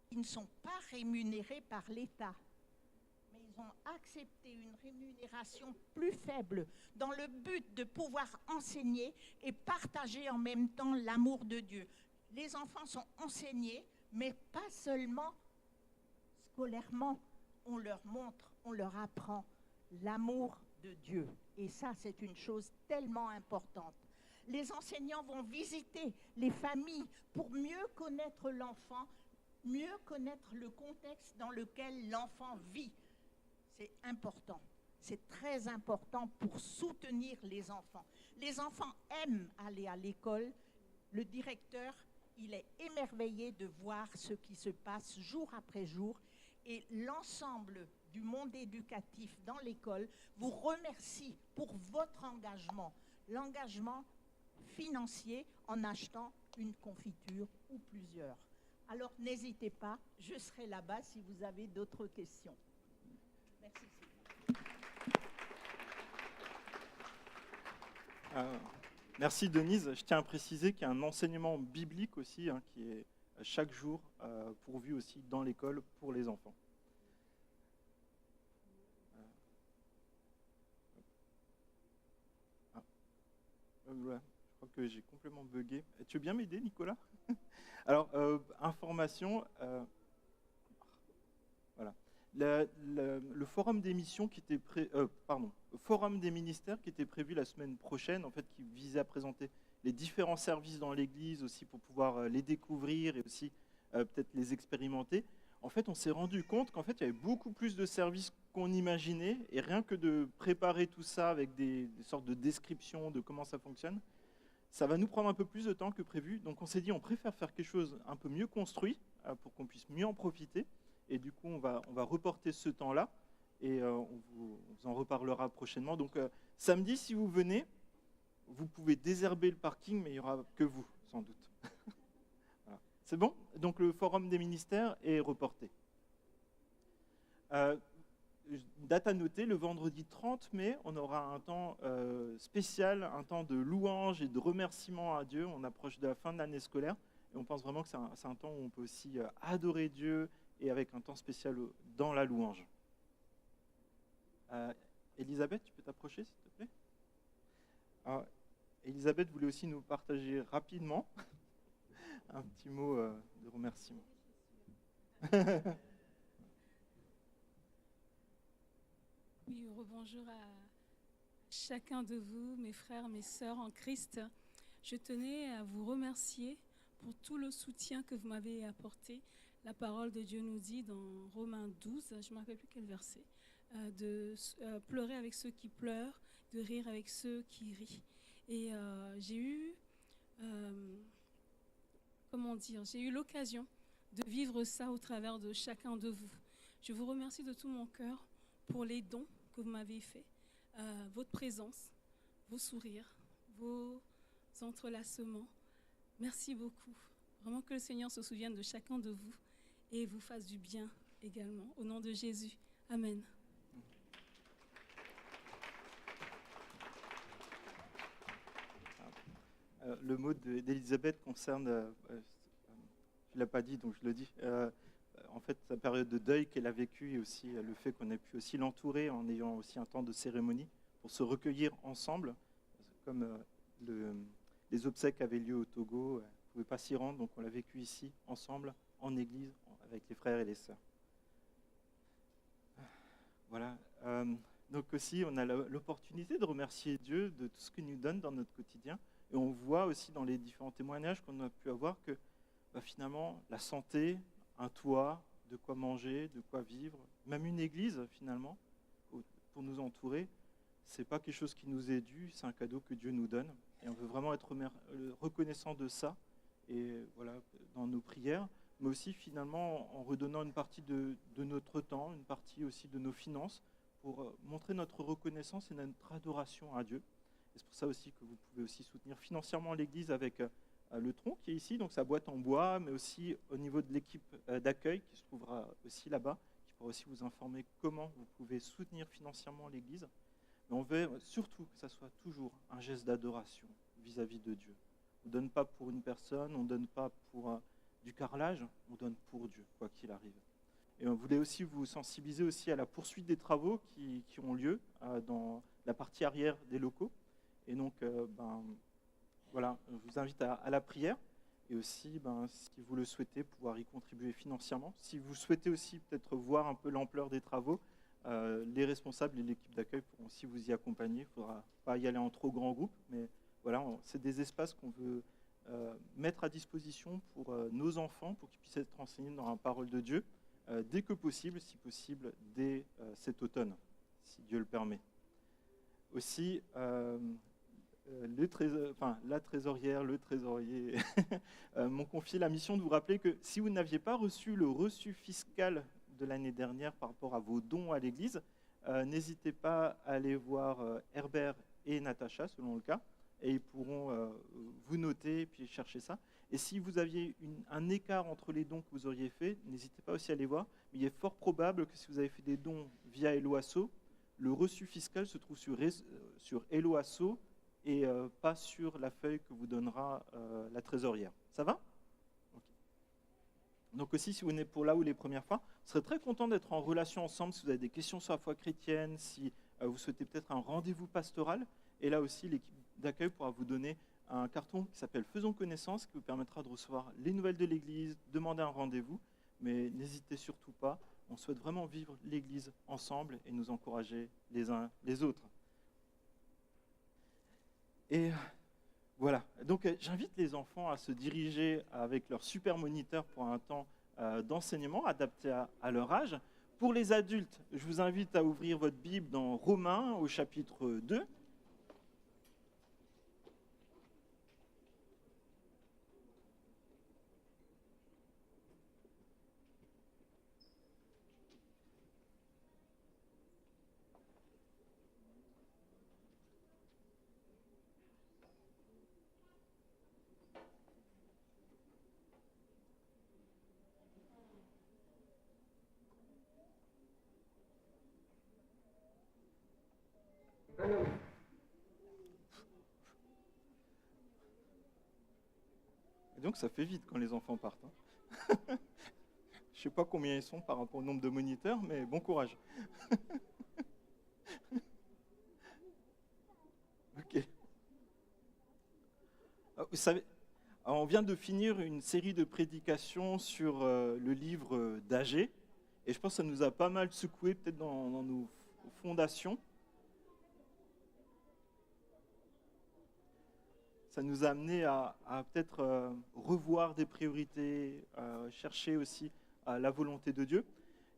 qui ne sont pas rémunérés par l'État. Mais ils ont accepté une rémunération plus faible dans le but de pouvoir enseigner et partager en même temps l'amour de Dieu. Les enfants sont enseignés, mais pas seulement scolairement. On leur montre, on leur apprend l'amour de Dieu. Et ça, c'est une chose tellement importante. Les enseignants vont visiter les familles pour mieux connaître l'enfant, mieux connaître le contexte dans lequel l'enfant vit. C'est important. C'est très important pour soutenir les enfants. Les enfants aiment aller à l'école. Le directeur, il est émerveillé de voir ce qui se passe jour après jour. Et l'ensemble du monde éducatif dans l'école vous remercie pour votre engagement. L'engagement financier en achetant une confiture ou plusieurs. Alors n'hésitez pas, je serai là-bas si vous avez d'autres questions. Merci. Merci Denise. Je tiens à préciser qu'il y a un enseignement biblique aussi qui est chaque jour pourvu aussi dans l'école pour les enfants. Ouais, je crois que j'ai complètement bugué. Tu veux bien m'aider, Nicolas? Alors, information. Voilà. Le forum des missions qui était le forum des ministères qui était prévu la semaine prochaine, en fait, qui visait à présenter les différents services dans l'Église aussi pour pouvoir les découvrir et aussi peut-être les expérimenter. En fait, on s'est rendu compte qu'en fait, il y avait beaucoup plus de services qu'on imaginait, et rien que de préparer tout ça avec des sortes de descriptions de comment ça fonctionne, ça va nous prendre un peu plus de temps que prévu. Donc on s'est dit, on préfère faire quelque chose un peu mieux construit pour qu'on puisse mieux en profiter. Et du coup, on va reporter ce temps-là, et on vous en reparlera prochainement. Donc samedi, si vous venez, vous pouvez désherber le parking, mais il n'y aura que vous, sans doute. Voilà. C'est bon? Donc le forum des ministères est reporté. Date à noter, le vendredi 30 mai, on aura un temps spécial, un temps de louange et de remerciement à Dieu. On approche de la fin de l'année scolaire, et on pense vraiment que c'est un temps où on peut aussi adorer Dieu, et avec un temps spécial dans la louange. Elisabeth, tu peux t'approcher, s'il te plaît? Alors, Elisabeth voulait aussi nous partager rapidement un petit mot de remerciement. Bonjour à chacun de vous, mes frères, mes sœurs en Christ. Je tenais à vous remercier pour tout le soutien que vous m'avez apporté. La parole de Dieu nous dit dans Romains 12, je ne me rappelle plus quel verset, de pleurer avec ceux qui pleurent, de rire avec ceux qui rient. Et j'ai eu, j'ai eu l'occasion de vivre ça au travers de chacun de vous. Je vous remercie de tout mon cœur pour les dons que vous m'avez faits, votre présence, vos sourires, vos entrelacements. Merci beaucoup. Vraiment que le Seigneur se souvienne de chacun de vous et vous fasse du bien également. Au nom de Jésus. Amen. Le mot d'Élisabeth concerne, je ne l'ai pas dit, donc je le dis, en fait, sa période de deuil qu'elle a vécue et aussi le fait qu'on ait pu aussi l'entourer en ayant aussi un temps de cérémonie pour se recueillir ensemble, comme les obsèques avaient lieu au Togo, elle ne pouvait pas s'y rendre, donc on l'a vécu ici, ensemble, en église, avec les frères et les sœurs. Voilà. Donc aussi, on a l'opportunité de remercier Dieu de tout ce qu'il nous donne dans notre quotidien. Et on voit aussi dans les différents témoignages qu'on a pu avoir que finalement, la santé, un toit, de quoi manger, de quoi vivre, même une église finalement, pour nous entourer, ce n'est pas quelque chose qui nous est dû, c'est un cadeau que Dieu nous donne. Et on veut vraiment être reconnaissant de ça, et voilà, dans nos prières, mais aussi finalement en redonnant une partie de notre temps, une partie aussi de nos finances, pour montrer notre reconnaissance et notre adoration à Dieu. Et c'est pour ça aussi que vous pouvez aussi soutenir financièrement l'Église avec le tronc qui est ici, donc sa boîte en bois, mais aussi au niveau de l'équipe d'accueil qui se trouvera aussi là-bas, qui pourra aussi vous informer comment vous pouvez soutenir financièrement l'Église. Mais on veut surtout que ça soit toujours un geste d'adoration vis-à-vis de Dieu. On ne donne pas pour une personne, on ne donne pas pour du carrelage, on donne pour Dieu, quoi qu'il arrive. Et on voulait aussi vous sensibiliser aussi à la poursuite des travaux qui ont lieu dans la partie arrière des locaux. Et donc, voilà, je vous invite à la prière et aussi, si vous le souhaitez, pouvoir y contribuer financièrement. Si vous souhaitez aussi peut-être voir un peu l'ampleur des travaux, les responsables et l'équipe d'accueil pourront aussi vous y accompagner. Il ne faudra pas y aller en trop grand groupe, mais voilà, c'est des espaces qu'on veut mettre à disposition pour nos enfants, pour qu'ils puissent être enseignés dans la parole de Dieu, dès que possible, si possible, dès cet automne, si Dieu le permet. Aussi, la trésorière, le trésorier m'ont confié la mission de vous rappeler que si vous n'aviez pas reçu le reçu fiscal de l'année dernière par rapport à vos dons à l'Église, n'hésitez pas à aller voir Herbert et Natacha, selon le cas, et ils pourront vous noter et puis chercher ça. Et si vous aviez un écart entre les dons que vous auriez faits, n'hésitez pas aussi à les voir. Mais il est fort probable que si vous avez fait des dons via Helloasso, le reçu fiscal se trouve sur Helloasso et pas sur la feuille que vous donnera la trésorière. Ça va ? Okay. Donc aussi, si vous venez pour là ou les premières fois, on serait très content d'être en relation ensemble si vous avez des questions sur la foi chrétienne, si vous souhaitez peut-être un rendez-vous pastoral. Et là aussi, l'équipe d'accueil pourra vous donner un carton qui s'appelle Faisons connaissance, qui vous permettra de recevoir les nouvelles de l'Église, demander un rendez-vous. Mais n'hésitez surtout pas, on souhaite vraiment vivre l'Église ensemble et nous encourager les uns les autres. Et voilà, donc j'invite les enfants à se diriger avec leur super moniteur pour un temps d'enseignement adapté à leur âge. Pour les adultes, je vous invite à ouvrir votre Bible dans Romains au chapitre 2. Et donc ça fait vite quand les enfants partent. Hein. Je ne sais pas combien ils sont par rapport au nombre de moniteurs, mais bon courage. Ok. Vous savez, on vient de finir une série de prédications sur le livre d'Agée, et je pense que ça nous a pas mal secoué peut-être dans nos fondations. ça nous a amené à peut-être revoir des priorités, chercher aussi la volonté de Dieu.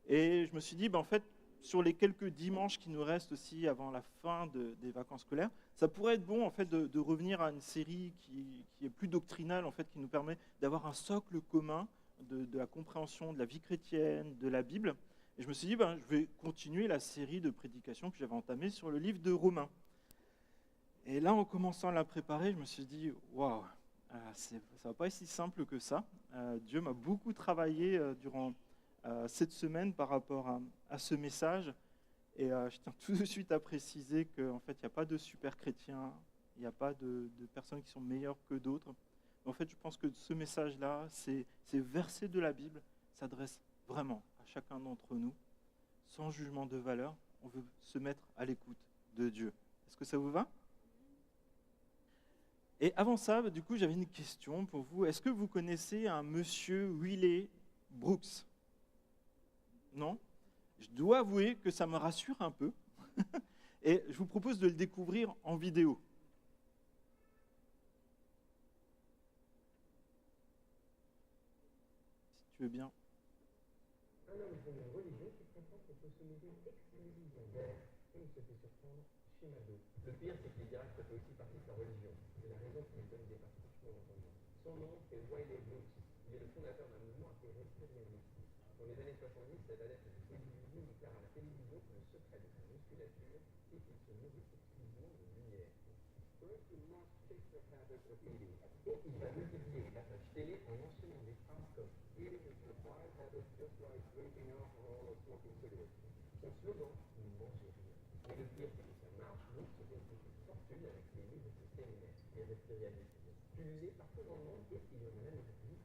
Et je me suis dit, en fait, sur les quelques dimanches qui nous restent aussi avant la fin des vacances scolaires, ça pourrait être bon en fait de revenir à une série qui est plus doctrinale, en fait, qui nous permet d'avoir un socle commun de la compréhension de la vie chrétienne, de la Bible. Et je me suis dit, je vais continuer la série de prédications que j'avais entamée sur le livre de Romains. Et là, en commençant à la préparer, je me suis dit, waouh, ça va pas être si simple que ça. Dieu m'a beaucoup travaillé durant cette semaine par rapport à ce message. Et je tiens tout de suite à préciser qu'en fait, il n'y a pas de super chrétiens, il n'y a pas de personnes qui sont meilleures que d'autres. En fait, je pense que ce message-là, ces versets de la Bible s'adressent vraiment à chacun d'entre nous, sans jugement de valeur. On veut se mettre à l'écoute de Dieu. Est-ce que ça vous va ? Et avant ça, du coup, j'avais une question pour vous. Est-ce que vous connaissez un monsieur Willie Brooks ? Non ? Je dois avouer que ça me rassure un peu. Et je vous propose de le découvrir en vidéo. Si tu veux bien. Un homme d'une religion qui comprend qu'on peut se nourrir exclusivement d'air, comme se fait surprendre chez McDo. Le pire, c'est que les miracles fait aussi partie de sa religion. C'est la raison qui lui donne des parties franchement entendues. Son nom, c'est Wiley Brooks. Il est le fondateur d'un mouvement appelé Restarianisme. Dans les années 70, cet adepte de télévision déclare à la télévision que le secret de sa musculature, c'est qu'il se nourrit exclusivement de lumière. First, you must fix the habit of eating. Et il va multiplier les passages télé en mentionnant des phrases comme eating is a required habit just like drinking alcohol or smoking cigarettes. Son slogan, ne mangez rien. Mais le pire, c'est que ça marche. Brooks se fait une fortune avec les livres de ses séminaires. Les restarianistes utilisés partout dans le monde et il y en a même aujourd'hui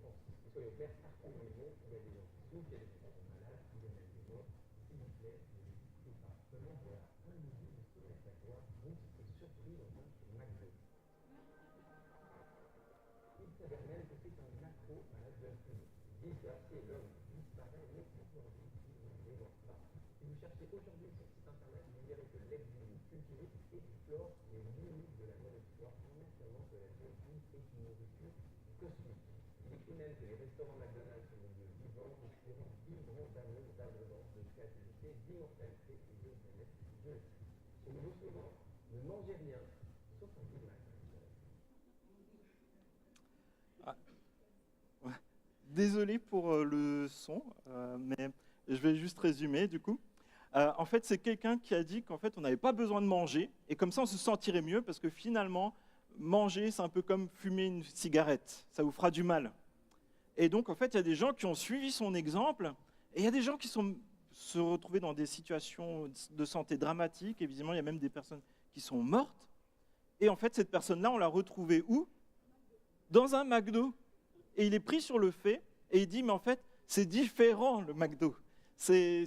en France. Et soyons clairs, partout dans le monde, il y a des gens qui souffrent, il y a des gens qui sont malades, il y a même des morts. S'il vous plaît, ne les écoutez pas. Seulement, voilà un million de spectateurs. Brooks est surpris d'entendre ce McDo. Il s'avère même que c'est un accro à la junk food. Disgracé, l'homme disparaît, mais aujourd'hui, il ne dévore pas. Si vous cherchez aujourd'hui sur le site internet, vous verrez que l'ex-culturiste explore les limites de la nourriture en affirmant que la junk food est une nourriture cosmique. Il écrit même que les restaurants McDonald's sont des lieux vivants, inspirant vibrants d'amour, d'abondance, de créativité, d'immortalité et de bien-être de l'esprit. Son nouveau slogan, ne mangez rien, sauf un Big Mac. Désolé pour le son, mais je vais juste résumer du coup. En fait, c'est quelqu'un qui a dit qu'en fait, on n'avait pas besoin de manger, et comme ça, on se sentirait mieux, parce que finalement, manger, c'est un peu comme fumer une cigarette, ça vous fera du mal. Et donc, en fait, il y a des gens qui ont suivi son exemple, et il y a des gens qui se retrouvaient dans des situations de santé dramatiques, et visiblement, il y a même des personnes qui sont mortes. Et en fait, cette personne-là, on l'a retrouvée où ? Dans un McDo. Et il est pris sur le fait, et il dit, mais en fait, c'est différent, le McDo. C'est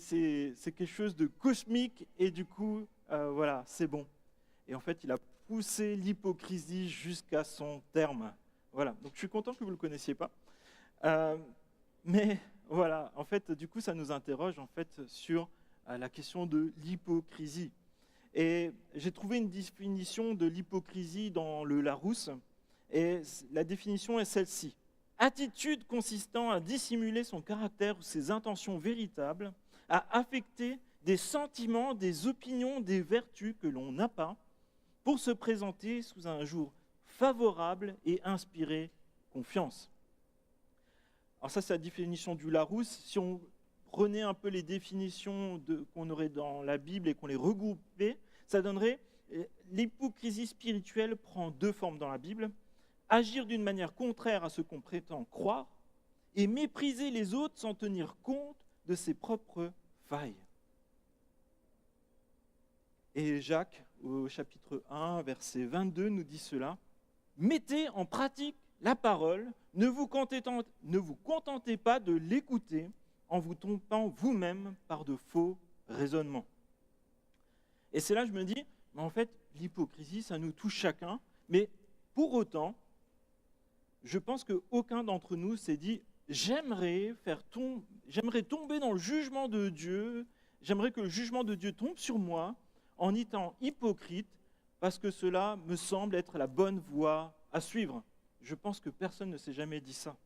quelque chose de cosmique, et du coup, voilà, c'est bon. Et en fait, il a poussé l'hypocrisie jusqu'à son terme. Voilà, donc je suis content que vous ne le connaissiez pas. Mais voilà, en fait, du coup, ça nous interroge en fait, sur la question de l'hypocrisie. Et j'ai trouvé une définition de l'hypocrisie dans le Larousse, et la définition est celle-ci. Attitude consistant à dissimuler son caractère ou ses intentions véritables, à affecter des sentiments, des opinions, des vertus que l'on n'a pas, pour se présenter sous un jour favorable et inspirer confiance. Alors ça, c'est la définition du Larousse. Si on prenait un peu les définitions qu'on aurait dans la Bible et qu'on les regroupait, ça donnerait l'hypocrisie spirituelle prend deux formes dans la Bible. Agir d'une manière contraire à ce qu'on prétend croire et mépriser les autres sans tenir compte de ses propres failles. Et Jacques, au chapitre 1, verset 22, nous dit cela. « Mettez en pratique la parole, ne vous contentez pas de l'écouter en vous trompant vous-même par de faux raisonnements. » Et c'est là que je me dis, mais en fait, l'hypocrisie, ça nous touche chacun, mais pour autant, je pense qu'aucun d'entre nous s'est dit « j'aimerais tomber dans le jugement de Dieu, j'aimerais que le jugement de Dieu tombe sur moi en étant hypocrite parce que cela me semble être la bonne voie à suivre. Je pense que personne ne s'est jamais dit ça.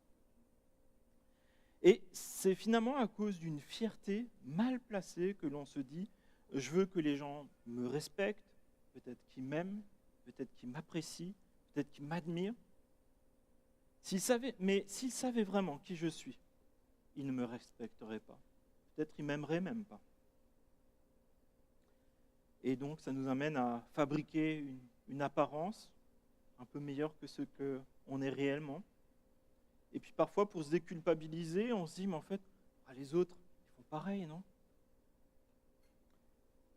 Et c'est finalement à cause d'une fierté mal placée que l'on se dit « je veux que les gens me respectent, peut-être qu'ils m'aiment, peut-être qu'ils m'apprécient, peut-être qu'ils m'admirent. » Mais s'ils savaient vraiment qui je suis, ils ne me respecteraient pas. Peut-être qu'ils m'aimeraient même pas. Et donc, ça nous amène à fabriquer une apparence un peu meilleure que ce qu'on est réellement. Et puis parfois, pour se déculpabiliser, on se dit, mais en fait, les autres, ils font pareil, non?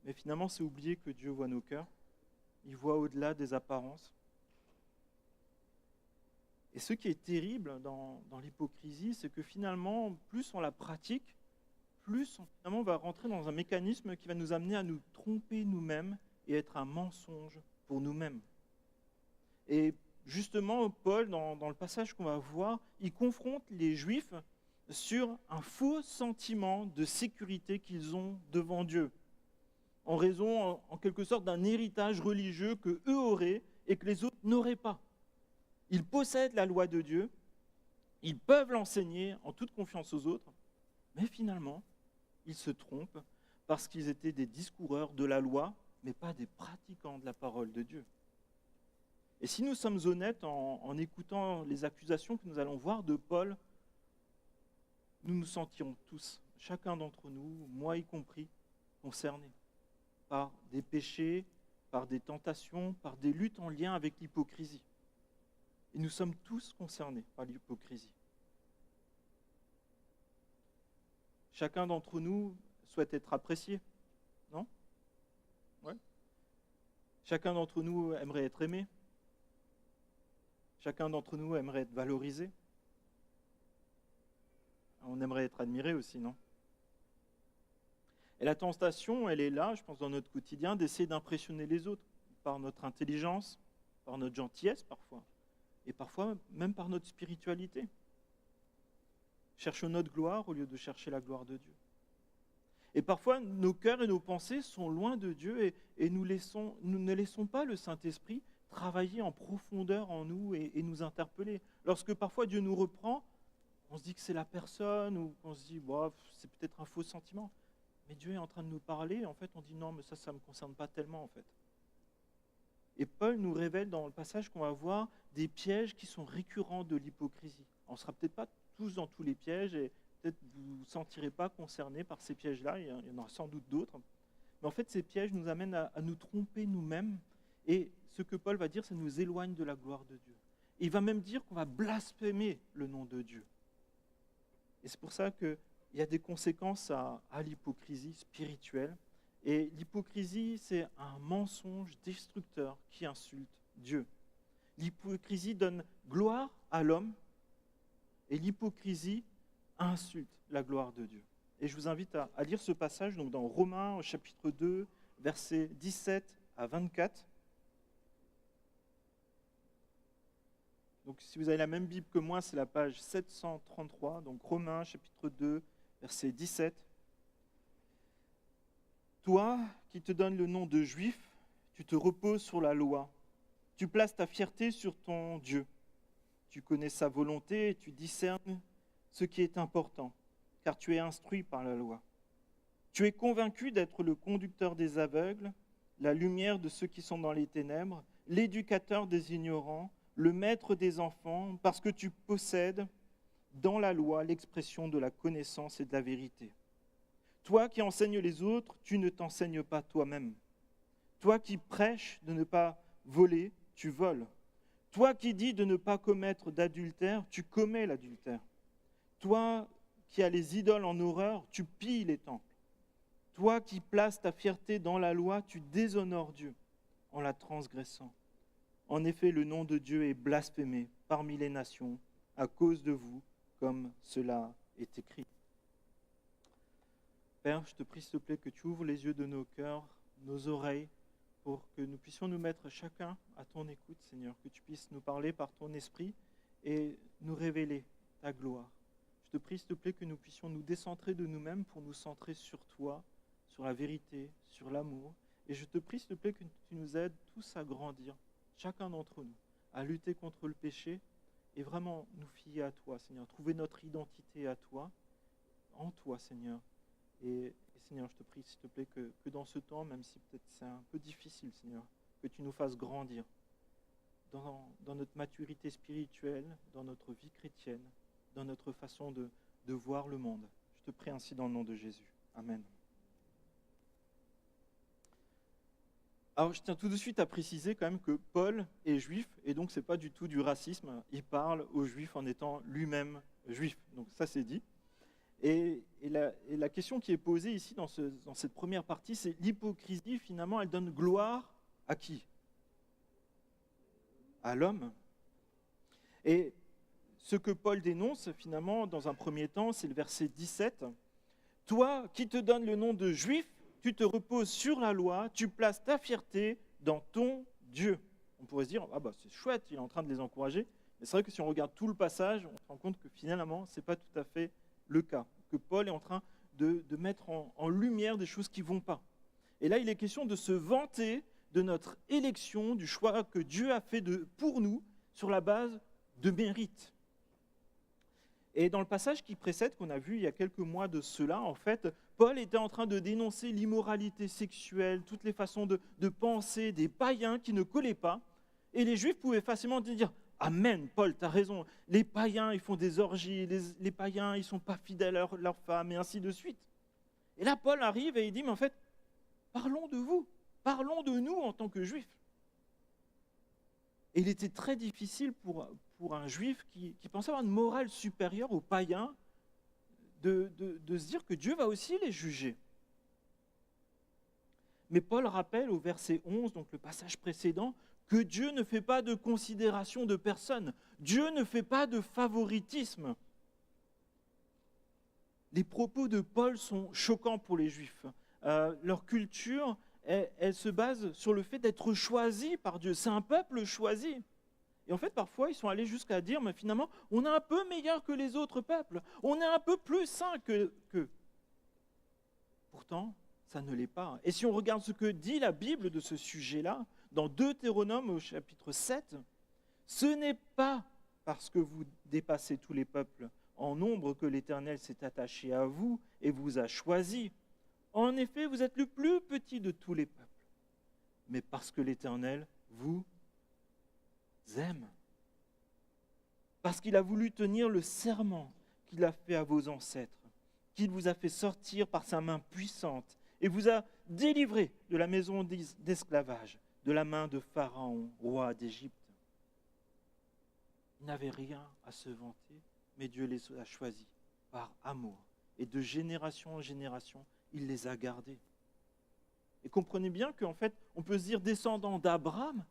Mais finalement, c'est oublier que Dieu voit nos cœurs. Il voit au-delà des apparences. Et ce qui est terrible dans l'hypocrisie, c'est que finalement, plus on la pratique, plus finalement, on va rentrer dans un mécanisme qui va nous amener à nous tromper nous-mêmes et être un mensonge pour nous-mêmes. Et justement, Paul, dans le passage qu'on va voir, il confronte les Juifs sur un faux sentiment de sécurité qu'ils ont devant Dieu, en raison, en quelque sorte, d'un héritage religieux qu'eux auraient et que les autres n'auraient pas. Ils possèdent la loi de Dieu, ils peuvent l'enseigner en toute confiance aux autres, mais finalement, ils se trompent parce qu'ils étaient des discoureurs de la loi, mais pas des pratiquants de la parole de Dieu. Et si nous sommes honnêtes en écoutant les accusations que nous allons voir de Paul, nous nous sentirons tous, chacun d'entre nous, moi y compris, concernés par des péchés, par des tentations, par des luttes en lien avec l'hypocrisie. Et nous sommes tous concernés par l'hypocrisie. Chacun d'entre nous souhaite être apprécié, non? Ouais. Chacun d'entre nous aimerait être aimé. Chacun d'entre nous aimerait être valorisé. On aimerait être admiré aussi, non? Et la tentation, elle est là, je pense, dans notre quotidien, d'essayer d'impressionner les autres, par notre intelligence, par notre gentillesse parfois, et parfois même par notre spiritualité. Cherchons notre gloire au lieu de chercher la gloire de Dieu. Et parfois, nos cœurs et nos pensées sont loin de Dieu et nous ne laissons pas le Saint-Esprit travailler en profondeur en nous et nous interpeller. Lorsque parfois Dieu nous reprend, on se dit que c'est la personne ou qu'on se dit bah, c'est peut-être un faux sentiment. Mais Dieu est en train de nous parler, en fait on dit non mais ça ne me concerne pas tellement en fait. Et Paul nous révèle dans le passage qu'on va voir des pièges qui sont récurrents de l'hypocrisie. On ne sera peut-être pas tous dans tous les pièges et peut-être vous ne vous sentirez pas concernés par ces pièges-là, il y en aura sans doute d'autres. Mais en fait ces pièges nous amènent à nous tromper nous-mêmes et ce que Paul va dire, ça nous éloigne de la gloire de Dieu. Et il va même dire qu'on va blasphémer le nom de Dieu. Et c'est pour ça qu'il y a des conséquences à l'hypocrisie spirituelle. Et l'hypocrisie, c'est un mensonge destructeur qui insulte Dieu. L'hypocrisie donne gloire à l'homme et l'hypocrisie insulte la gloire de Dieu. Et je vous invite à lire ce passage donc dans Romains au chapitre 2, versets 17 à 24. Donc si vous avez la même Bible que moi, c'est la page 733, donc Romains chapitre 2, verset 17. Toi qui te donnes le nom de juif, tu te reposes sur la loi. Tu places ta fierté sur ton Dieu. Tu connais sa volonté et tu discernes ce qui est important, car tu es instruit par la loi. Tu es convaincu d'être le conducteur des aveugles, la lumière de ceux qui sont dans les ténèbres, l'éducateur des ignorants, le maître des enfants, parce que tu possèdes dans la loi l'expression de la connaissance et de la vérité. Toi qui enseignes les autres, tu ne t'enseignes pas toi-même. Toi qui prêches de ne pas voler, tu voles. Toi qui dis de ne pas commettre d'adultère, tu commets l'adultère. Toi qui as les idoles en horreur, tu pilles les temples. Toi qui places ta fierté dans la loi, tu déshonores Dieu en la transgressant. En effet, le nom de Dieu est blasphémé parmi les nations à cause de vous, comme cela est écrit. Père, je te prie, s'il te plaît, que tu ouvres les yeux de nos cœurs, nos oreilles, pour que nous puissions nous mettre chacun à ton écoute, Seigneur, que tu puisses nous parler par ton esprit et nous révéler ta gloire. Je te prie, s'il te plaît, que nous puissions nous décentrer de nous-mêmes pour nous centrer sur toi, sur la vérité, sur l'amour, Et je te prie, s'il te plaît, que tu nous aides tous à grandir, chacun d'entre nous, à lutter contre le péché et vraiment nous fier à toi, Seigneur, trouver notre identité à toi, en toi, Seigneur. Et Seigneur, je te prie, s'il te plaît, que dans ce temps, même si peut-être c'est un peu difficile, Seigneur, que tu nous fasses grandir dans notre maturité spirituelle, dans notre vie chrétienne, dans notre façon de voir le monde. Je te prie ainsi dans le nom de Jésus. Amen. Alors, je tiens tout de suite à préciser quand même que Paul est juif, et donc ce n'est pas du tout du racisme. Il parle aux juifs en étant lui-même juif. Donc ça, c'est dit. Et la question qui est posée ici dans cette première partie, c'est l'hypocrisie, finalement, elle donne gloire à qui? À l'homme. Et ce que Paul dénonce, finalement, dans un premier temps, c'est le verset 17. « Toi qui te donnes le nom de juif, tu te reposes sur la loi, tu places ta fierté dans ton Dieu. » On pourrait se dire, ah bah c'est chouette, il est en train de les encourager. Mais c'est vrai que si on regarde tout le passage, on se rend compte que finalement, ce n'est pas tout à fait le cas. Que Paul est en train de mettre en lumière des choses qui ne vont pas. Et là, il est question de se vanter de notre élection, du choix que Dieu a fait pour nous sur la base de mérite. Et dans le passage qui précède, qu'on a vu il y a quelques mois de cela, en fait, Paul était en train de dénoncer l'immoralité sexuelle, toutes les façons de penser des païens qui ne collaient pas. Et les Juifs pouvaient facilement dire « Amen, Paul, tu as raison, les païens, ils font des orgies, les païens, ils ne sont pas fidèles à leurs femmes, et ainsi de suite. » Et là, Paul arrive et il dit « Mais en fait, parlons de vous, parlons de nous en tant que Juifs. » Et il était très difficile pour un Juif qui pensait avoir une morale supérieure aux païens de se dire que Dieu va aussi les juger. Mais Paul rappelle au verset 11, donc le passage précédent, que Dieu ne fait pas de considération de personne. Dieu ne fait pas de favoritisme. Les propos de Paul sont choquants pour les Juifs. Leur culture, elle se base sur le fait d'être choisi par Dieu. C'est un peuple choisi. Et en fait, parfois, ils sont allés jusqu'à dire, mais finalement, on est un peu meilleur que les autres peuples. On est un peu plus saint qu'eux. Pourtant, ça ne l'est pas. Et si on regarde ce que dit la Bible de ce sujet-là, dans Deutéronome au chapitre 7, ce n'est pas parce que vous dépassez tous les peuples en nombre que l'Éternel s'est attaché à vous et vous a choisi. En effet, vous êtes le plus petit de tous les peuples, mais parce que l'Éternel vous aime. Parce qu'il a voulu tenir le serment qu'il a fait à vos ancêtres, qu'il vous a fait sortir par sa main puissante et vous a délivré de la maison d'esclavage, de la main de Pharaon, roi d'Égypte. Ils n'avaient rien à se vanter, mais Dieu les a choisis par amour. Et de génération en génération, il les a gardés. Et comprenez bien qu'en fait, on peut se dire descendant d'Abraham,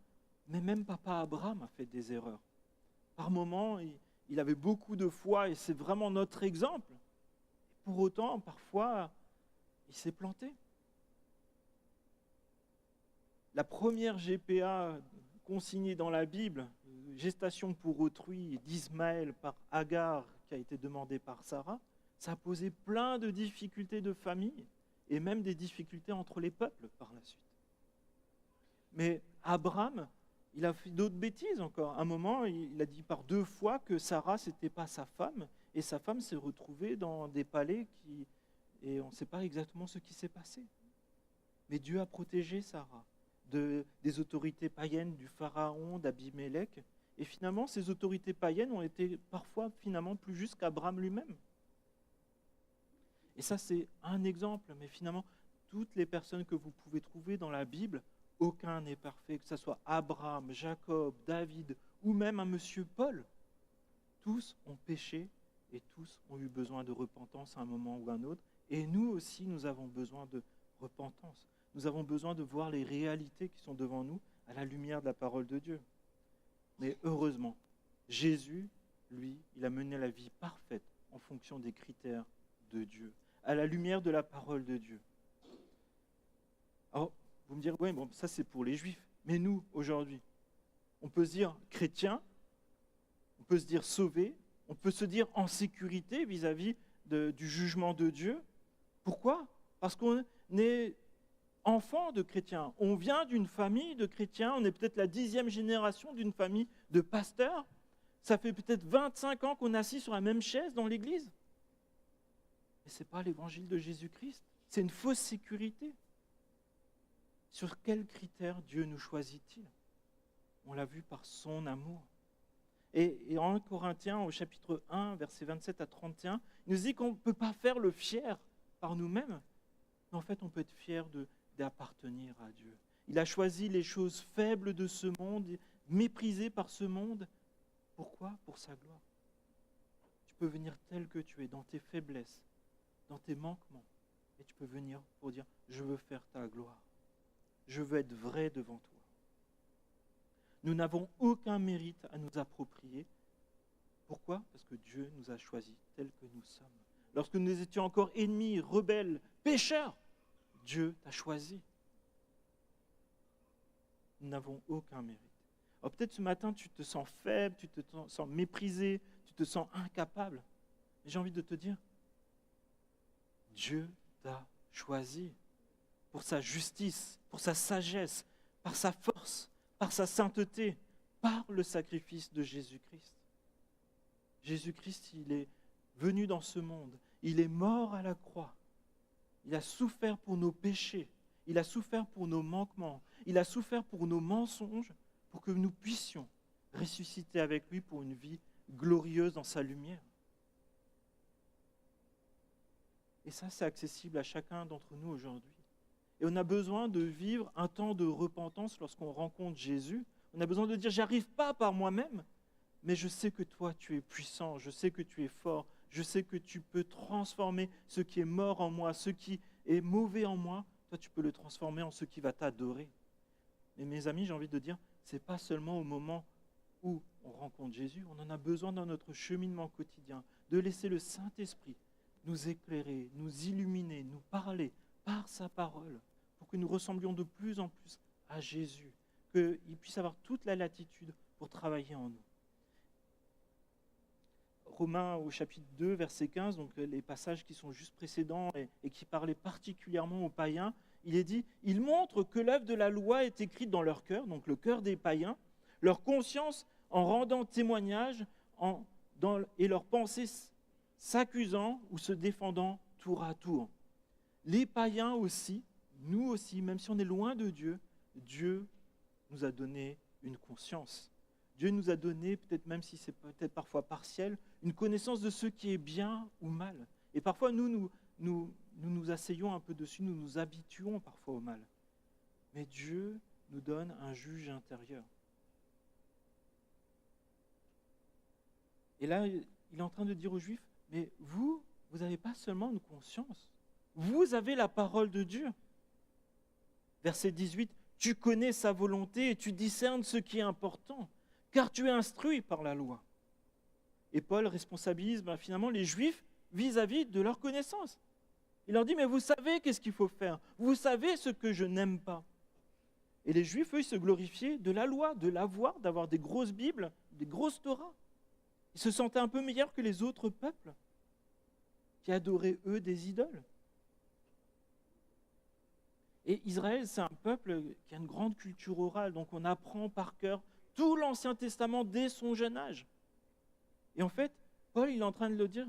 mais même papa Abraham a fait des erreurs. Par moments, il avait beaucoup de foi et c'est vraiment notre exemple. Et pour autant, parfois, il s'est planté. La première GPA consignée dans la Bible, gestation pour autrui d'Ismaël par Agar, qui a été demandée par Sarah, ça a posé plein de difficultés de famille et même des difficultés entre les peuples par la suite. Mais Abraham, il a fait d'autres bêtises encore. À un moment, il a dit par 2 fois que Sarah, ce n'était pas sa femme, et sa femme s'est retrouvée dans des palais et on ne sait pas exactement ce qui s'est passé. Mais Dieu a protégé Sarah des autorités païennes du Pharaon, d'Abimélec, et finalement, ces autorités païennes ont été parfois finalement plus justes qu'Abraham lui-même. Et ça, c'est un exemple, mais finalement, toutes les personnes que vous pouvez trouver dans la Bible, aucun n'est parfait, que ce soit Abraham, Jacob, David, ou même un monsieur Paul. Tous ont péché et tous ont eu besoin de repentance à un moment ou à un autre. Et nous aussi, nous avons besoin de repentance. Nous avons besoin de voir les réalités qui sont devant nous à la lumière de la parole de Dieu. Mais heureusement, Jésus, lui, il a mené la vie parfaite en fonction des critères de Dieu, à la lumière de la parole de Dieu. Alors, vous me direz, oui, bon, ça c'est pour les Juifs. Mais nous, aujourd'hui, on peut se dire chrétien, on peut se dire sauvé, on peut se dire en sécurité vis-à-vis du jugement de Dieu. Pourquoi ? Parce qu'on est enfants de chrétiens. On vient d'une famille de chrétiens, on est peut-être la 10e génération d'une famille de pasteurs. Ça fait peut-être 25 ans qu'on est assis sur la même chaise dans l'église. Mais ce n'est pas l'évangile de Jésus-Christ, c'est une fausse sécurité. Sur quels critères Dieu nous choisit-il? On l'a vu par son amour. Et en 1 Corinthiens, au chapitre 1, versets 27 à 31, il nous dit qu'on ne peut pas faire le fier par nous-mêmes, mais en fait, on peut être fier d'appartenir à Dieu. Il a choisi les choses faibles de ce monde, méprisées par ce monde. Pourquoi? Pour sa gloire. Tu peux venir tel que tu es, dans tes faiblesses, dans tes manquements, et tu peux venir pour dire, je veux faire ta gloire. Je veux être vrai devant toi. Nous n'avons aucun mérite à nous approprier. Pourquoi? Parce que Dieu nous a choisis tels que nous sommes. Lorsque nous étions encore ennemis, rebelles, pécheurs, Dieu t'a choisi. Nous n'avons aucun mérite. Alors peut-être ce matin, tu te sens faible, tu te sens méprisé, tu te sens incapable. Mais j'ai envie de te dire, Dieu t'a choisi pour sa justice, pour sa sagesse, par sa force, par sa sainteté, par le sacrifice de Jésus-Christ. Jésus-Christ, il est venu dans ce monde, il est mort à la croix, il a souffert pour nos péchés, il a souffert pour nos manquements, il a souffert pour nos mensonges, pour que nous puissions ressusciter avec lui pour une vie glorieuse dans sa lumière. Et ça, c'est accessible à chacun d'entre nous aujourd'hui. Et on a besoin de vivre un temps de repentance lorsqu'on rencontre Jésus. On a besoin de dire, j'arrive pas par moi-même, mais je sais que toi, tu es puissant, je sais que tu es fort, je sais que tu peux transformer ce qui est mort en moi, ce qui est mauvais en moi, toi, tu peux le transformer en ce qui va t'adorer. Et mes amis, j'ai envie de dire, ce n'est pas seulement au moment où on rencontre Jésus, on en a besoin dans notre cheminement quotidien, de laisser le Saint-Esprit nous éclairer, nous illuminer, nous parler par sa parole, pour que nous ressemblions de plus en plus à Jésus, qu'il puisse avoir toute la latitude pour travailler en nous. Romains au chapitre 2, verset 15, donc les passages qui sont juste précédents et qui parlaient particulièrement aux païens, il est dit, il montre que l'œuvre de la loi est écrite dans leur cœur, donc le cœur des païens, leur conscience en rendant témoignage et leurs pensées s'accusant ou se défendant tour à tour. Les païens aussi, nous aussi, même si on est loin de Dieu, Dieu nous a donné une conscience. Dieu nous a donné, peut-être même si c'est peut-être parfois partiel, une connaissance de ce qui est bien ou mal. Et parfois, nous nous asseyons un peu dessus, nous nous habituons parfois au mal. Mais Dieu nous donne un juge intérieur. Et là, il est en train de dire aux Juifs, mais vous n'avez pas seulement une conscience, vous avez la parole de Dieu. Verset 18, tu connais sa volonté et tu discernes ce qui est important, car tu es instruit par la loi. Et Paul responsabilise finalement les Juifs vis-à-vis de leur connaissance. Il leur dit, mais vous savez qu'est-ce qu'il faut faire, vous savez ce que je n'aime pas. Et les Juifs, eux, ils se glorifiaient de la loi, de l'avoir, d'avoir des grosses Bibles, des grosses Torahs. Ils se sentaient un peu meilleurs que les autres peuples qui adoraient, eux, des idoles. Et Israël, c'est un peuple qui a une grande culture orale, donc on apprend par cœur tout l'Ancien Testament dès son jeune âge. Et en fait, Paul, il est en train de le dire,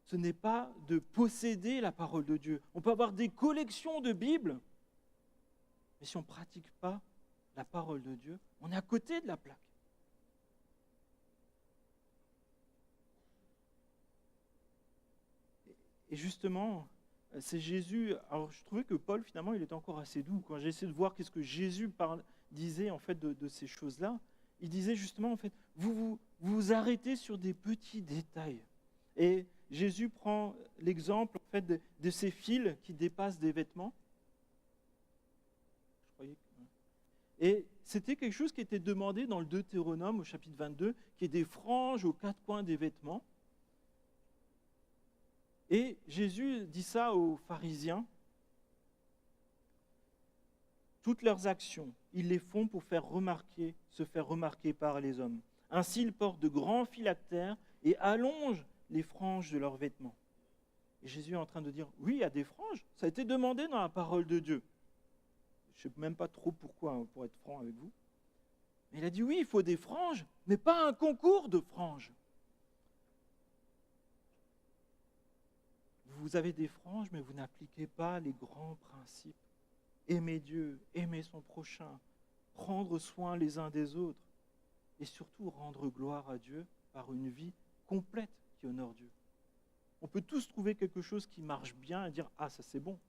ce n'est pas de posséder la parole de Dieu. On peut avoir des collections de Bibles, mais si on ne pratique pas la parole de Dieu, on est à côté de la plaque. Et justement, c'est Jésus. Alors, je trouvais que Paul, finalement, il était encore assez doux. Quand j'ai essayé de voir qu'est-ce que Jésus disait en fait de ces choses-là, il disait justement, en fait, vous arrêtez sur des petits détails. Et Jésus prend l'exemple en fait de ces fils qui dépassent des vêtements. Et c'était quelque chose qui était demandé dans le Deutéronome au chapitre 22, qui est des franges aux quatre coins des vêtements. Et Jésus dit ça aux pharisiens. Toutes leurs actions, ils les font pour se faire remarquer par les hommes. Ainsi, ils portent de grands phylactères et allongent les franges de leurs vêtements. Et Jésus est en train de dire, oui, il y a des franges, ça a été demandé dans la parole de Dieu. Je ne sais même pas trop pourquoi, hein, pour être franc avec vous. Mais il a dit, oui, il faut des franges, mais pas un concours de franges. Vous avez des franges, mais vous n'appliquez pas les grands principes. Aimer Dieu, aimer son prochain, prendre soin les uns des autres, et surtout rendre gloire à Dieu par une vie complète qui honore Dieu. On peut tous trouver quelque chose qui marche bien et dire « Ah, ça c'est bon ».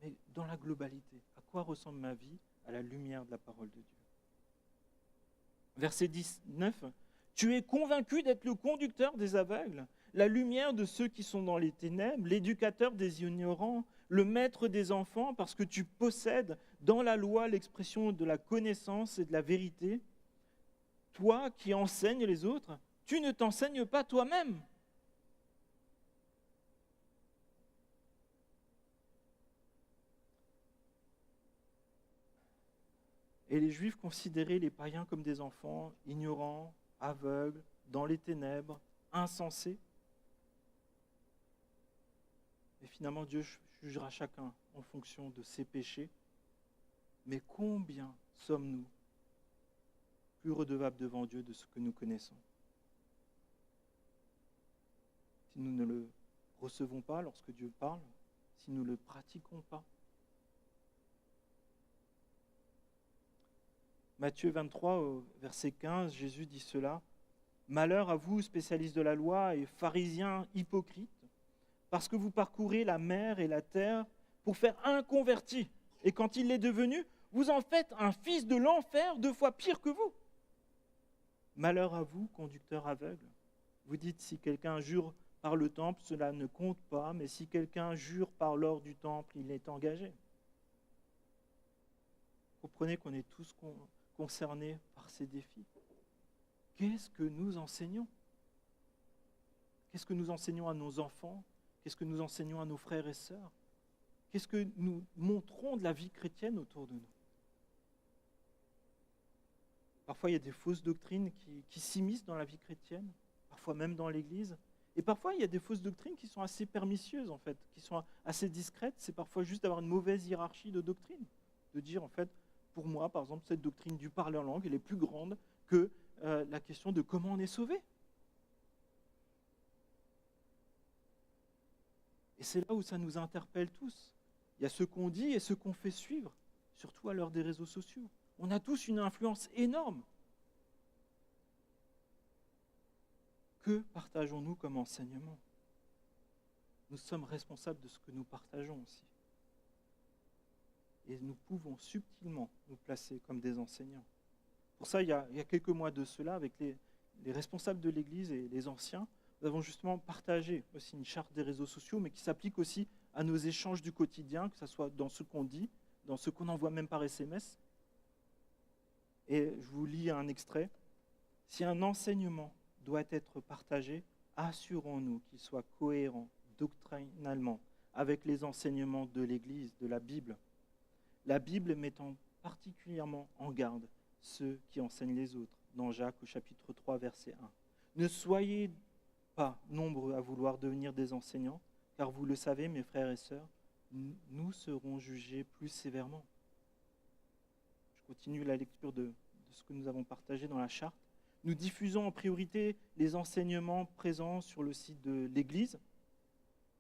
Mais dans la globalité, à quoi ressemble ma vie à la lumière de la parole de Dieu? Verset 19, « Tu es convaincu d'être le conducteur des aveugles, la lumière de ceux qui sont dans les ténèbres, l'éducateur des ignorants, le maître des enfants, parce que tu possèdes dans la loi l'expression de la connaissance et de la vérité. Toi qui enseignes les autres, tu ne t'enseignes pas toi-même. » Et les Juifs considéraient les païens comme des enfants ignorants, aveugles, dans les ténèbres, insensés. Et finalement, Dieu jugera chacun en fonction de ses péchés. Mais combien sommes-nous plus redevables devant Dieu de ce que nous connaissons? Si nous ne le recevons pas lorsque Dieu parle, si nous ne le pratiquons pas. Matthieu 23, au verset 15, Jésus dit cela. « Malheur à vous, spécialistes de la loi et pharisiens hypocrites, parce que vous parcourez la mer et la terre pour faire un converti. Et quand il l'est devenu, vous en faites un fils de l'enfer 2 fois pire que vous. Malheur à vous, conducteurs aveugles. Vous dites, si quelqu'un jure par le temple, cela ne compte pas, mais si quelqu'un jure par l'or du temple, il est engagé. » Comprenez qu'on est tous concernés par ces défis. Qu'est-ce que nous enseignons? Qu'est-ce que nous enseignons à nos enfants? Qu'est-ce que nous enseignons à nos frères et sœurs? Qu'est-ce que nous montrons de la vie chrétienne autour de nous? Parfois, il y a des fausses doctrines qui s'immiscent dans la vie chrétienne, parfois même dans l'Église. Et parfois, il y a des fausses doctrines qui sont assez pernicieuses, en fait, qui sont assez discrètes. C'est parfois juste d'avoir une mauvaise hiérarchie de doctrines. De dire, en fait, pour moi, par exemple, cette doctrine du parler en langue, elle est plus grande que la question de comment on est sauvé. Et c'est là où ça nous interpelle tous. Il y a ce qu'on dit et ce qu'on fait suivre, surtout à l'heure des réseaux sociaux. On a tous une influence énorme. Que partageons-nous comme enseignement? Nous sommes responsables de ce que nous partageons aussi. Et nous pouvons subtilement nous placer comme des enseignants. Pour ça, il y a quelques mois de cela, avec les responsables de l'Église et les anciens, nous avons justement partagé aussi une charte des réseaux sociaux, mais qui s'applique aussi à nos échanges du quotidien, que ce soit dans ce qu'on dit, dans ce qu'on envoie même par SMS. Et je vous lis un extrait. « Si un enseignement doit être partagé, assurons-nous qu'il soit cohérent doctrinalement avec les enseignements de l'Église, de la Bible. La Bible mettant particulièrement en garde ceux qui enseignent les autres, dans Jacques au chapitre 3, verset 1. Ne soyez pas nombreux à vouloir devenir des enseignants, car vous le savez, mes frères et sœurs, nous serons jugés plus sévèrement. » Je continue la lecture de ce que nous avons partagé dans la charte. Nous diffusons en priorité les enseignements présents sur le site de l'Église,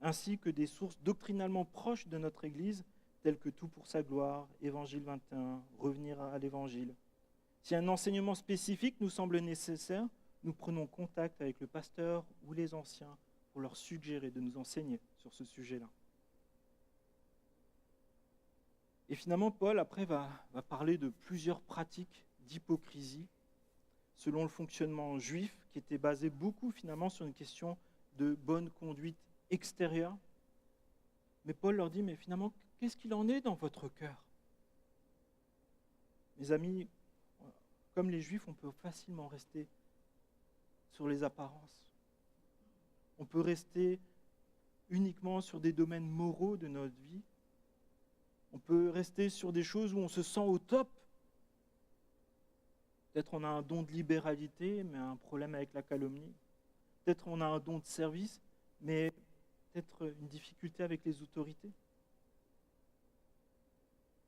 ainsi que des sources doctrinalement proches de notre Église, telles que Tout pour sa gloire, Évangile 21, Revenir à l'Évangile. Si un enseignement spécifique nous semble nécessaire, nous prenons contact avec le pasteur ou les anciens pour leur suggérer de nous enseigner sur ce sujet-là. Et finalement, Paul, après, va parler de plusieurs pratiques d'hypocrisie selon le fonctionnement juif, qui était basé beaucoup finalement sur une question de bonne conduite extérieure. Mais Paul leur dit, mais finalement, qu'est-ce qu'il en est dans votre cœur? Mes amis, comme les Juifs, on peut facilement rester sur les apparences. On peut rester uniquement sur des domaines moraux de notre vie. On peut rester sur des choses où on se sent au top. Peut-être on a un don de libéralité, mais un problème avec la calomnie. Peut-être on a un don de service, mais peut-être une difficulté avec les autorités.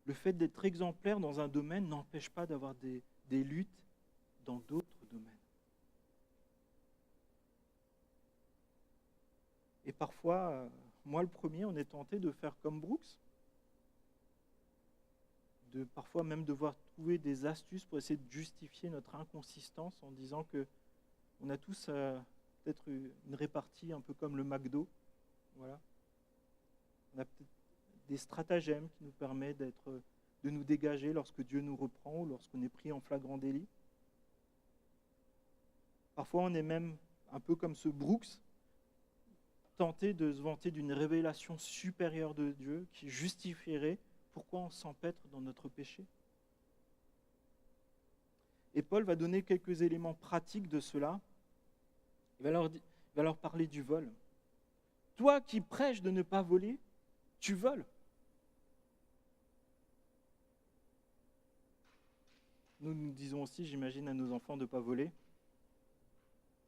Le fait d'être exemplaire dans un domaine n'empêche pas d'avoir des luttes dans d'autres domaines. Et parfois, moi le premier, on est tenté de faire comme Brooks, de parfois même devoir trouver des astuces pour essayer de justifier notre inconsistance en disant que on a tous peut-être une répartie un peu comme le McDo. Voilà. On a peut-être des stratagèmes qui nous permettent de nous dégager lorsque Dieu nous reprend ou lorsqu'on est pris en flagrant délit. Parfois, on est même un peu comme ce Brooks, tenté de se vanter d'une révélation supérieure de Dieu qui justifierait pourquoi on s'empêtre dans notre péché. Et Paul va donner quelques éléments pratiques de cela. Il va leur parler du vol. Toi qui prêches de ne pas voler, tu voles. Nous disons aussi, j'imagine, à nos enfants de ne pas voler.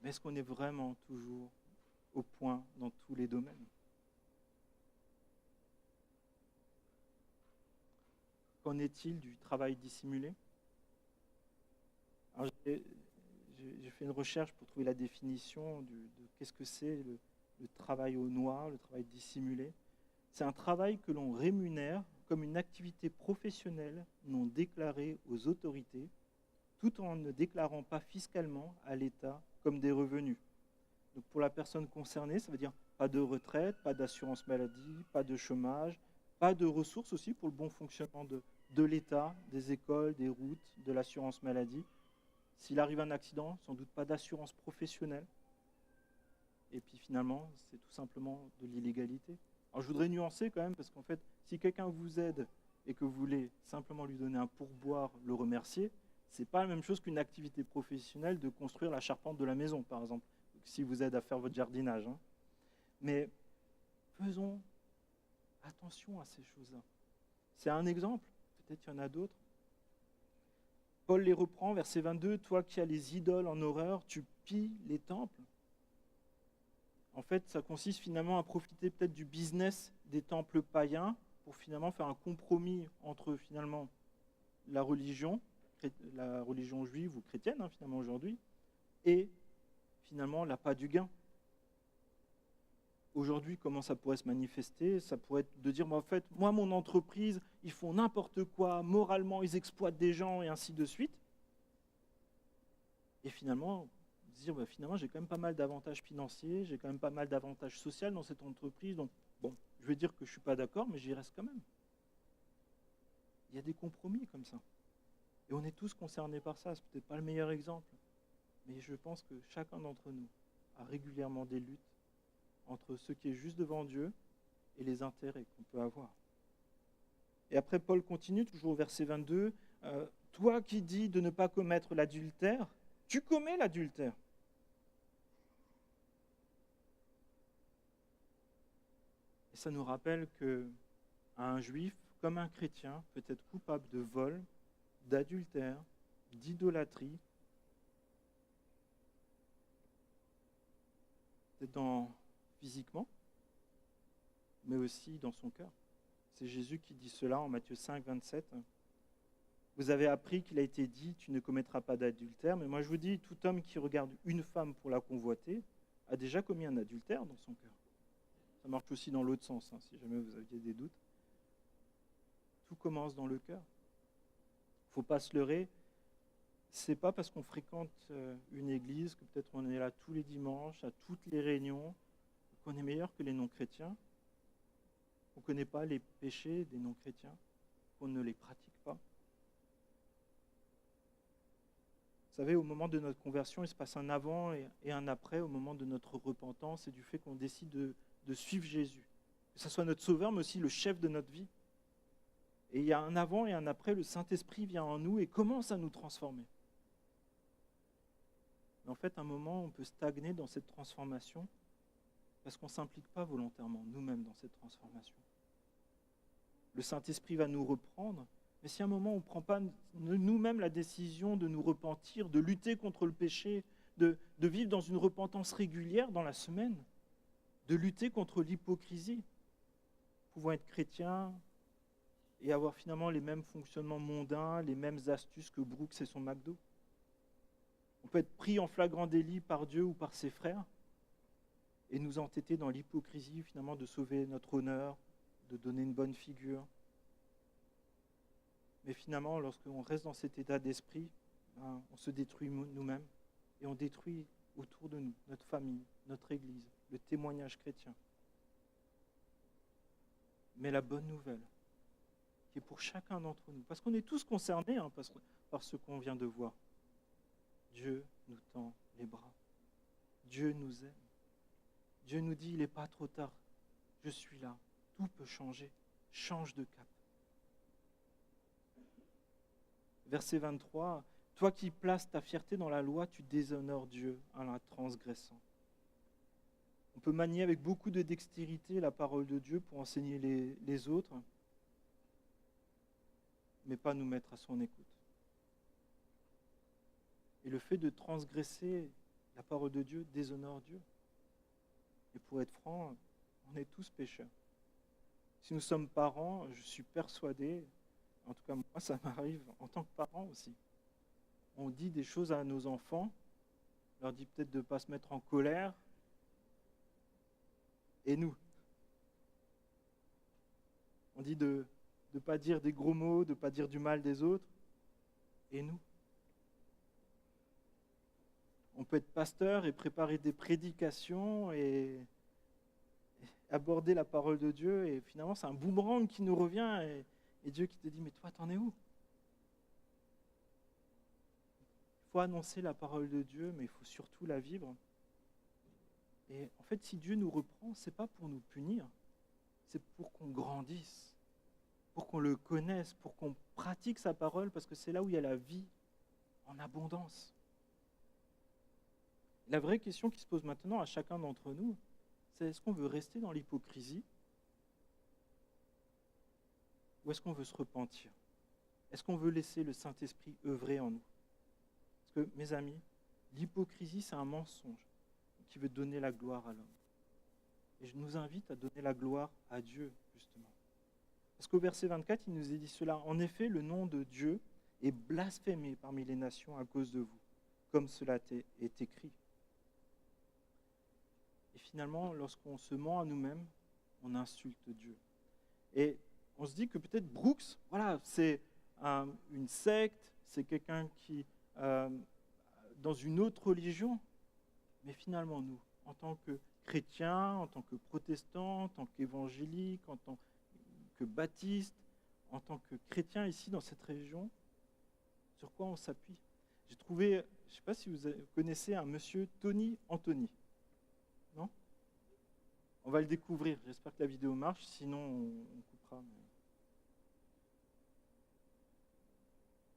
Mais est-ce qu'on est vraiment toujours au point dans tous les domaines? Qu'en est-il du travail dissimulé? Alors, j'ai fait une recherche pour trouver la définition de qu'est-ce que c'est le travail au noir, le travail dissimulé. C'est un travail que l'on rémunère comme une activité professionnelle non déclarée aux autorités, tout en ne déclarant pas fiscalement à l'État comme des revenus. Donc pour la personne concernée, ça veut dire pas de retraite, pas d'assurance maladie, pas de chômage, pas de ressources aussi pour le bon fonctionnement de l'État, des écoles, des routes, de l'assurance maladie. S'il arrive un accident, sans doute pas d'assurance professionnelle. Et puis finalement, c'est tout simplement de l'illégalité. Alors je voudrais nuancer quand même, parce qu'en fait, si quelqu'un vous aide et que vous voulez simplement lui donner un pourboire, le remercier, ce n'est pas la même chose qu'une activité professionnelle de construire la charpente de la maison, par exemple, si vous aide à faire votre jardinage. Hein. Mais faisons attention à ces choses-là. C'est un exemple, peut-être qu'il y en a d'autres. Paul les reprend, verset 22, « Toi qui as les idoles en horreur, tu pilles les temples. » En fait, ça consiste finalement à profiter peut-être du business des temples païens pour finalement faire un compromis entre finalement la religion juive ou chrétienne, hein, finalement aujourd'hui, et finalement l'appât du gain. Aujourd'hui, comment ça pourrait se manifester? Ça pourrait être de dire, en fait, moi, mon entreprise, ils font n'importe quoi, moralement, ils exploitent des gens et ainsi de suite. Et finalement, dire, finalement, j'ai quand même pas mal d'avantages financiers, j'ai quand même pas mal d'avantages sociaux dans cette entreprise, donc bon, je vais dire que je ne suis pas d'accord, mais j'y reste quand même. Il y a des compromis comme ça. Et on est tous concernés par ça, c'est peut-être pas le meilleur exemple, mais je pense que chacun d'entre nous a régulièrement des luttes entre ce qui est juste devant Dieu et les intérêts qu'on peut avoir. Et après, Paul continue, toujours au verset 22, « Toi qui dis de ne pas commettre l'adultère, tu commets l'adultère. » Et ça nous rappelle qu'un juif, comme un chrétien, peut être coupable de vol, d'adultère, d'idolâtrie, peut-être physiquement, mais aussi dans son cœur. C'est Jésus qui dit cela en Matthieu 5, 27. Vous avez appris qu'il a été dit, tu ne commettras pas d'adultère, mais moi je vous dis, tout homme qui regarde une femme pour la convoiter a déjà commis un adultère dans son cœur. Ça marche aussi dans l'autre sens, hein, si jamais vous aviez des doutes. Tout commence dans le cœur. Il ne faut pas se leurrer. Ce n'est pas parce qu'on fréquente une église, que peut-être on est là tous les dimanches, à toutes les réunions, qu'on est meilleur que les non-chrétiens, qu'on ne connaît pas les péchés des non-chrétiens, qu'on ne les pratique pas. Vous savez, au moment de notre conversion, il se passe un avant et un après, au moment de notre repentance et du fait qu'on décide de suivre Jésus. Que ce soit notre sauveur, mais aussi le chef de notre vie. Et il y a un avant et un après, le Saint-Esprit vient en nous et commence à nous transformer. Mais en fait, à un moment, on peut stagner dans cette transformation parce qu'on ne s'implique pas volontairement, nous-mêmes, dans cette transformation. Le Saint-Esprit va nous reprendre, mais si à un moment, on ne prend pas nous-mêmes la décision de nous repentir, de lutter contre le péché, de vivre dans une repentance régulière dans la semaine, de lutter contre l'hypocrisie. Pouvant être chrétien et avoir finalement les mêmes fonctionnements mondains, les mêmes astuces que Brooks et son McDo. On peut être pris en flagrant délit par Dieu ou par ses frères et nous entêter dans l'hypocrisie finalement de sauver notre honneur, de donner une bonne figure. Mais finalement, lorsqu'on reste dans cet état d'esprit, on se détruit nous-mêmes et on détruit autour de nous notre famille, notre Église, le témoignage chrétien. Mais la bonne nouvelle, qui est pour chacun d'entre nous, parce qu'on est tous concernés par ce qu'on vient de voir, Dieu nous tend les bras. Dieu nous aime. Dieu nous dit, il n'est pas trop tard. Je suis là. Tout peut changer. Change de cap. Verset 23. Toi qui places ta fierté dans la loi, tu déshonores Dieu en la transgressant. On peut manier avec beaucoup de dextérité la parole de Dieu pour enseigner les autres, mais pas nous mettre à son écoute. Et le fait de transgresser la parole de Dieu déshonore Dieu. Et pour être franc, on est tous pécheurs. Si nous sommes parents, je suis persuadé, en tout cas moi ça m'arrive en tant que parent aussi, on dit des choses à nos enfants, on leur dit peut-être de ne pas se mettre en colère, et nous, on dit de ne pas dire des gros mots, de ne pas dire du mal des autres, et nous. On peut être pasteur et préparer des prédications et aborder la parole de Dieu, et finalement c'est un boomerang qui nous revient, et Dieu qui te dit, mais toi t'en es où? Il faut annoncer la parole de Dieu, mais il faut surtout la vivre. Et en fait, si Dieu nous reprend, ce n'est pas pour nous punir, c'est pour qu'on grandisse, pour qu'on le connaisse, pour qu'on pratique sa parole, parce que c'est là où il y a la vie en abondance. La vraie question qui se pose maintenant à chacun d'entre nous, c'est est-ce qu'on veut rester dans l'hypocrisie ou est-ce qu'on veut se repentir? Est-ce qu'on veut laisser le Saint-Esprit œuvrer en nous? Parce que, mes amis, l'hypocrisie, c'est un mensonge qui veut donner la gloire à l'homme. Et je nous invite à donner la gloire à Dieu, justement. Parce qu'au verset 24, il nous est dit cela. En effet, le nom de Dieu est blasphémé parmi les nations à cause de vous, comme cela est écrit. Et finalement, lorsqu'on se ment à nous-mêmes, on insulte Dieu. Et on se dit que peut-être Brooks, voilà, c'est une secte, c'est quelqu'un qui, dans une autre religion, mais finalement nous, en tant que chrétiens, en tant que protestants, en tant qu'évangéliques, en tant que baptistes, en tant que chrétiens ici dans cette région, sur quoi on s'appuie? J'ai trouvé, je ne sais pas si vous connaissez un monsieur Tony Anthony. Non? On va le découvrir, j'espère que la vidéo marche, sinon on coupera.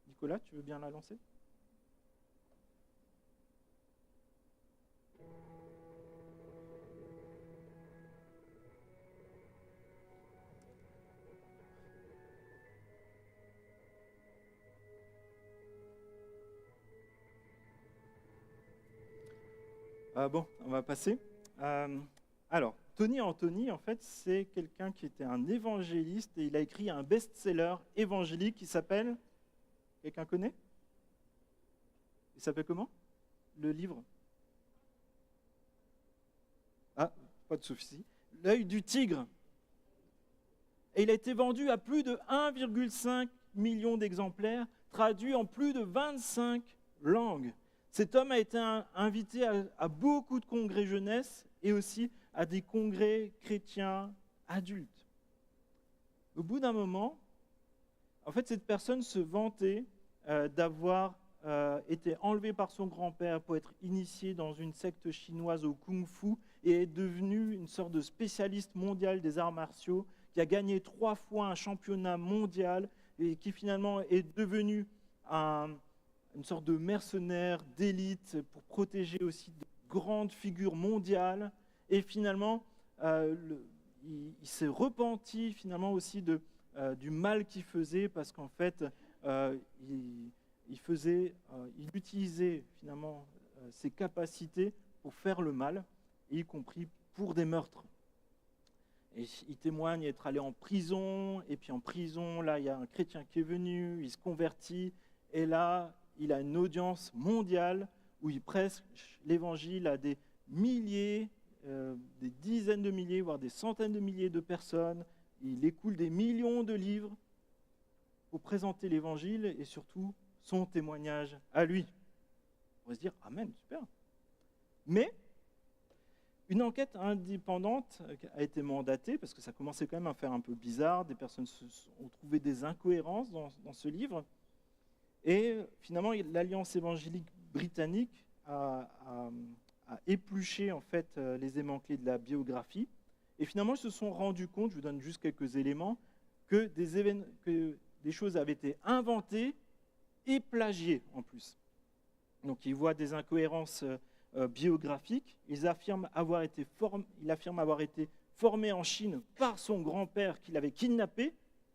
Nicolas, tu veux bien la lancer? Bon, on va passer. Alors, Tony Anthony, en fait, c'est quelqu'un qui était un évangéliste et il a écrit un best-seller évangélique qui s'appelle... Quelqu'un connaît? Il s'appelle comment? Le livre? Ah, pas de souci. L'œil du tigre. Et il a été vendu à plus de 1,5 million d'exemplaires, traduit en plus de 25 langues. Cet homme a été invité à beaucoup de congrès jeunesse et aussi à des congrès chrétiens adultes. Au bout d'un moment, en fait, cette personne se vantait d'avoir été enlevée par son grand-père pour être initiée dans une secte chinoise au kung-fu et est devenu une sorte de spécialiste mondial des arts martiaux qui a gagné 3 fois un championnat mondial et qui finalement est devenu une sorte de mercenaire d'élite pour protéger aussi de grandes figures mondiales. Et finalement, il s'est repenti finalement aussi du mal qu'il faisait parce qu'en fait, il utilisait finalement ses capacités pour faire le mal, y compris pour des meurtres. Et il témoigne être allé en prison, et puis en prison, là, il y a un chrétien qui est venu, il se convertit, et là, il a une audience mondiale où il prêche l'évangile à des milliers, des dizaines de milliers, voire des centaines de milliers de personnes. Il écoule des millions de livres pour présenter l'évangile et surtout son témoignage à lui. On pourrait se dire, amen, super. Mais une enquête indépendante a été mandatée, parce que ça commençait quand même à faire un peu bizarre, des personnes ont trouvé des incohérences dans ce livre, et finalement l'Alliance évangélique britannique a épluché en fait les éléments clés de la biographie, et finalement ils se sont rendus compte, je vous donne juste quelques éléments, que des choses avaient été inventées et plagiées en plus. Donc ils voient des incohérences biographiques. Il affirme avoir été formé en Chine par son grand-père qu'il avait kidnappé,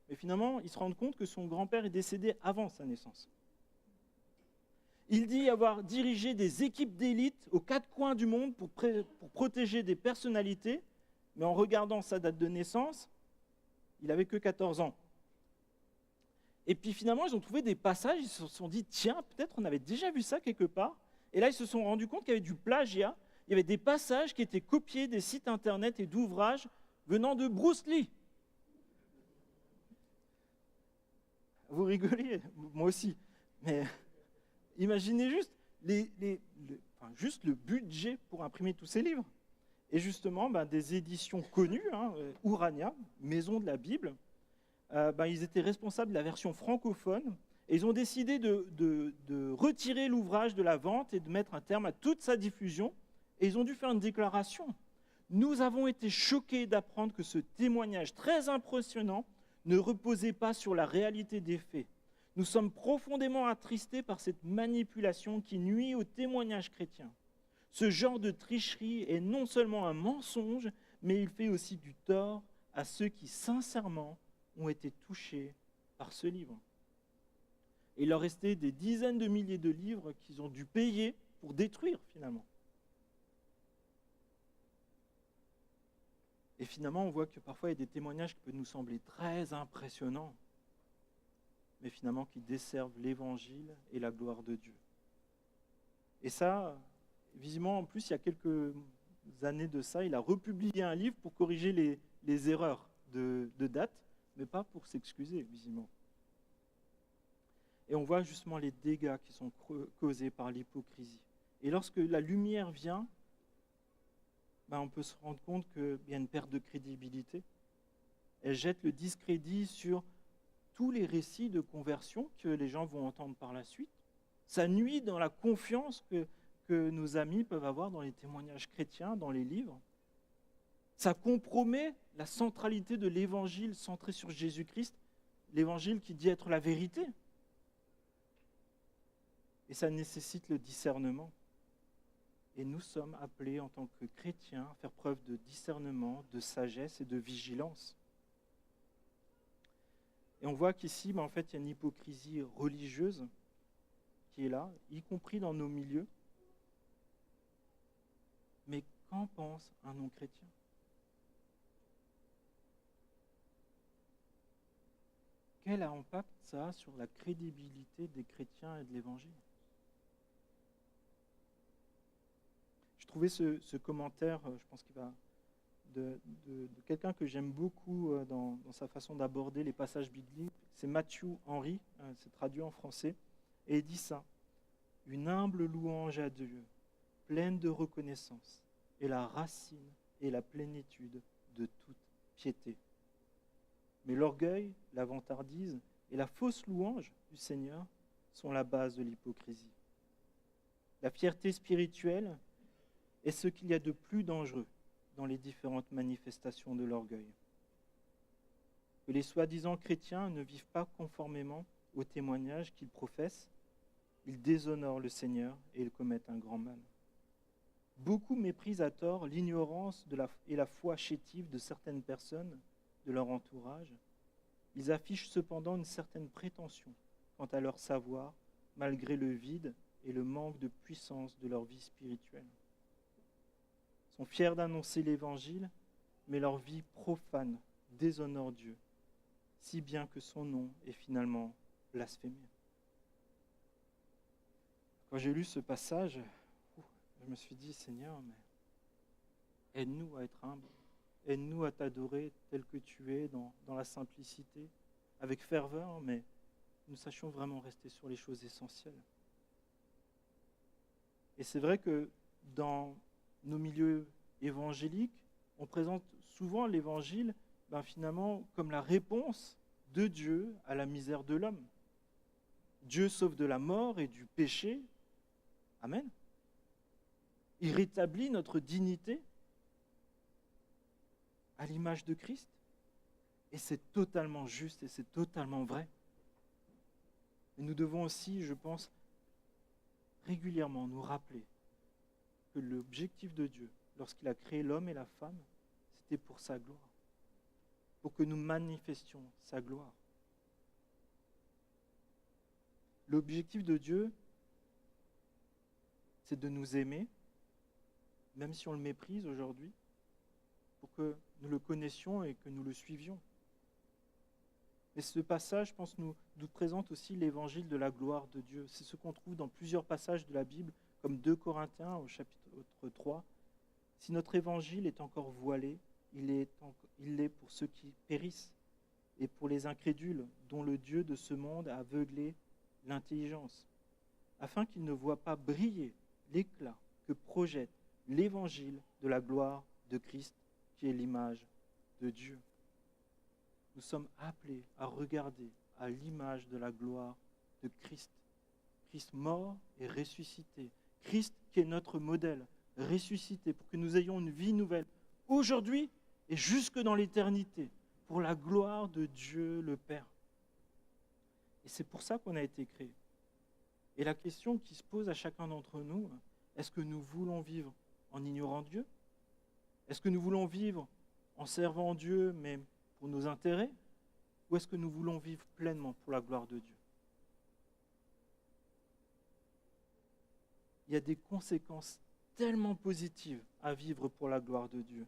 mais finalement ils se rendent compte que son grand-père est décédé avant sa naissance. Il dit avoir dirigé des équipes d'élite aux quatre coins du monde pour protéger des personnalités, mais en regardant sa date de naissance, il n'avait que 14 ans. Et puis finalement, ils ont trouvé des passages, ils se sont dit, tiens, peut-être on avait déjà vu ça quelque part. Et là, ils se sont rendus compte qu'il y avait du plagiat. Il y avait des passages qui étaient copiés des sites internet et d'ouvrages venant de Bruce Lee. Vous rigolez, moi aussi. Mais imaginez juste, juste le budget pour imprimer tous ces livres. Et justement, des éditions connues, Urania, Maison de la Bible, ils étaient responsables de la version francophone et ils ont décidé de retirer l'ouvrage de la vente et de mettre un terme à toute sa diffusion. Et ils ont dû faire une déclaration. Nous avons été choqués d'apprendre que ce témoignage très impressionnant ne reposait pas sur la réalité des faits. Nous sommes profondément attristés par cette manipulation qui nuit au témoignage chrétien. Ce genre de tricherie est non seulement un mensonge, mais il fait aussi du tort à ceux qui sincèrement ont été touchés par ce livre. Et il leur restait des dizaines de milliers de livres qu'ils ont dû payer pour détruire finalement. Et finalement, on voit que parfois il y a des témoignages qui peuvent nous sembler très impressionnants, mais finalement qui desservent l'évangile et la gloire de Dieu. Et ça, visiblement, en plus, il y a quelques années de ça, il a republié un livre pour corriger les erreurs de date, mais pas pour s'excuser, visiblement. Et on voit justement les dégâts qui sont causés par l'hypocrisie. Et lorsque la lumière vient, on peut se rendre compte qu'il y a une perte de crédibilité. Elle jette le discrédit sur tous les récits de conversion que les gens vont entendre par la suite. Ça nuit dans la confiance que nos amis peuvent avoir dans les témoignages chrétiens, dans les livres. Ça compromet la centralité de l'évangile centré sur Jésus-Christ, l'évangile qui dit être la vérité. Et ça nécessite le discernement. Et nous sommes appelés en tant que chrétiens à faire preuve de discernement, de sagesse et de vigilance. Et on voit qu'ici, en fait, il y a une hypocrisie religieuse qui est là, y compris dans nos milieux. Mais qu'en pense un non-chrétien ? Quel impact ça a sur la crédibilité des chrétiens et de l'Évangile ? Je trouvais ce commentaire, je pense qu'il va de quelqu'un que j'aime beaucoup dans sa façon d'aborder les passages bibliques. C'est Matthew Henry, c'est traduit en français, et il dit ça. Une humble louange à Dieu, pleine de reconnaissance, est la racine et la plénitude de toute piété. Mais l'orgueil, la vantardise et la fausse louange du Seigneur sont la base de l'hypocrisie. La fierté spirituelle est ce qu'il y a de plus dangereux dans les différentes manifestations de l'orgueil. Que les soi-disant chrétiens ne vivent pas conformément au témoignage qu'ils professent, ils déshonorent le Seigneur et ils commettent un grand mal. Beaucoup méprisent à tort l'ignorance et la foi chétive de certaines personnes de leur entourage. Ils affichent cependant une certaine prétention quant à leur savoir, malgré le vide et le manque de puissance de leur vie spirituelle. sont fiers d'annoncer l'Évangile, mais leur vie profane déshonore Dieu, si bien que son nom est finalement blasphémé. Quand j'ai lu ce passage, je me suis dit, Seigneur, mais aide-nous à être humbles, aide-nous à t'adorer tel que tu es, dans la simplicité, avec ferveur, mais nous sachions vraiment rester sur les choses essentielles. Et c'est vrai que dans nos milieux évangéliques, on présente souvent l'évangile finalement comme la réponse de Dieu à la misère de l'homme. Dieu sauve de la mort et du péché. Amen. Il rétablit notre dignité à l'image de Christ. Et c'est totalement juste et c'est totalement vrai. Mais nous devons aussi, je pense, régulièrement nous rappeler que l'objectif de Dieu, lorsqu'il a créé l'homme et la femme, c'était pour sa gloire, pour que nous manifestions sa gloire. L'objectif de Dieu, c'est de nous aimer, même si on le méprise aujourd'hui, pour que nous le connaissions et que nous le suivions. Mais ce passage, je pense, nous présente aussi l'évangile de la gloire de Dieu. C'est ce qu'on trouve dans plusieurs passages de la Bible, comme 2 Corinthiens au chapitre 3. Si notre évangile est encore voilé, il l'est pour ceux qui périssent et pour les incrédules, dont le Dieu de ce monde a aveuglé l'intelligence, afin qu'ils ne voient pas briller l'éclat que projette l'évangile de la gloire de Christ, qui est l'image de Dieu. Nous sommes appelés à regarder à l'image de la gloire de Christ. Christ mort et ressuscité. Christ qui est notre modèle, ressuscité, pour que nous ayons une vie nouvelle, aujourd'hui et jusque dans l'éternité, pour la gloire de Dieu le Père. Et c'est pour ça qu'on a été créés. Et la question qui se pose à chacun d'entre nous, est-ce que nous voulons vivre en ignorant Dieu? Est-ce que nous voulons vivre en servant Dieu, mais pour nos intérêts? Ou est-ce que nous voulons vivre pleinement pour la gloire de Dieu? Il y a des conséquences tellement positives à vivre pour la gloire de Dieu.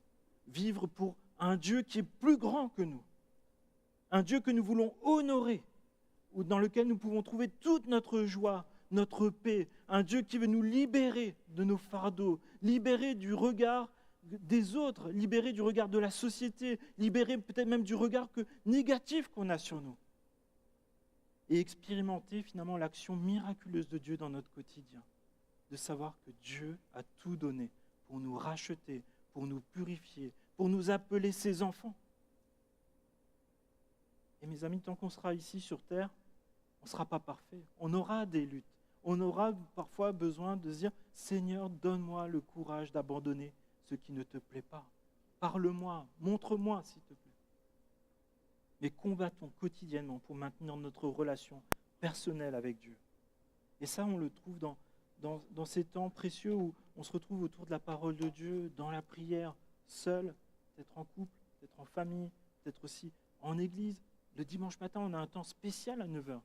Vivre pour un Dieu qui est plus grand que nous. Un Dieu que nous voulons honorer, ou dans lequel nous pouvons trouver toute notre joie, notre paix. Un Dieu qui veut nous libérer de nos fardeaux, libérer du regard des autres, libérer du regard de la société, libérer peut-être même du regard négatif qu'on a sur nous. Et expérimenter finalement l'action miraculeuse de Dieu dans notre quotidien. De savoir que Dieu a tout donné pour nous racheter, pour nous purifier, pour nous appeler ses enfants. Et mes amis, tant qu'on sera ici sur terre, on ne sera pas parfait. On aura des luttes. On aura parfois besoin de se dire « Seigneur, donne-moi le courage d'abandonner ce qui ne te plaît pas. Parle-moi, montre-moi s'il te plaît. » Mais combattons quotidiennement pour maintenir notre relation personnelle avec Dieu. Et ça, on le trouve dans ces temps précieux où on se retrouve autour de la parole de Dieu, dans la prière, seul, peut-être en couple, peut-être en famille, peut-être aussi en église. Le dimanche matin, on a un temps spécial à 9h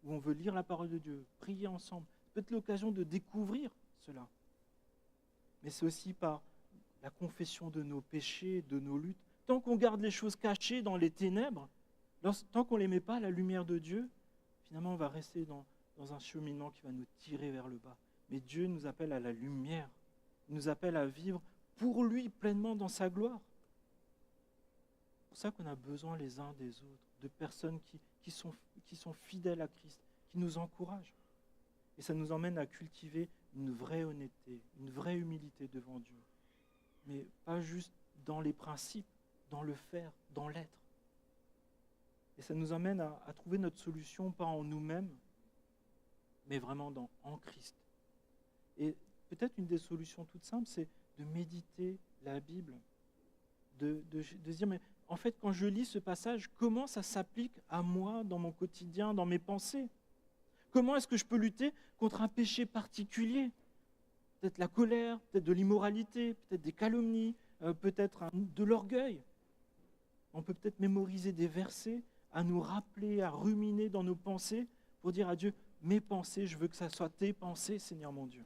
où on veut lire la parole de Dieu, prier ensemble. C'est peut-être l'occasion de découvrir cela. Mais c'est aussi par la confession de nos péchés, de nos luttes. Tant qu'on garde les choses cachées dans les ténèbres, tant qu'on ne les met pas à la lumière de Dieu, finalement on va rester dans un cheminement qui va nous tirer vers le bas. Mais Dieu nous appelle à la lumière. Il nous appelle à vivre pour lui pleinement dans sa gloire. C'est pour ça qu'on a besoin les uns des autres, de personnes qui sont fidèles à Christ, qui nous encouragent. Et ça nous emmène à cultiver une vraie honnêteté, une vraie humilité devant Dieu. Mais pas juste dans les principes, dans le faire, dans l'être. Et ça nous emmène à trouver notre solution, pas en nous-mêmes, mais vraiment en Christ. Et peut-être une des solutions toutes simples, c'est de méditer la Bible, de se dire, mais en fait, quand je lis ce passage, comment ça s'applique à moi dans mon quotidien, dans mes pensées? Comment est-ce que je peux lutter contre un péché particulier? Peut-être la colère, peut-être de l'immoralité, peut-être des calomnies, peut-être de l'orgueil. On peut peut-être mémoriser des versets, à nous rappeler, à ruminer dans nos pensées, pour dire à Dieu, mes pensées, je veux que ça soit tes pensées, Seigneur mon Dieu.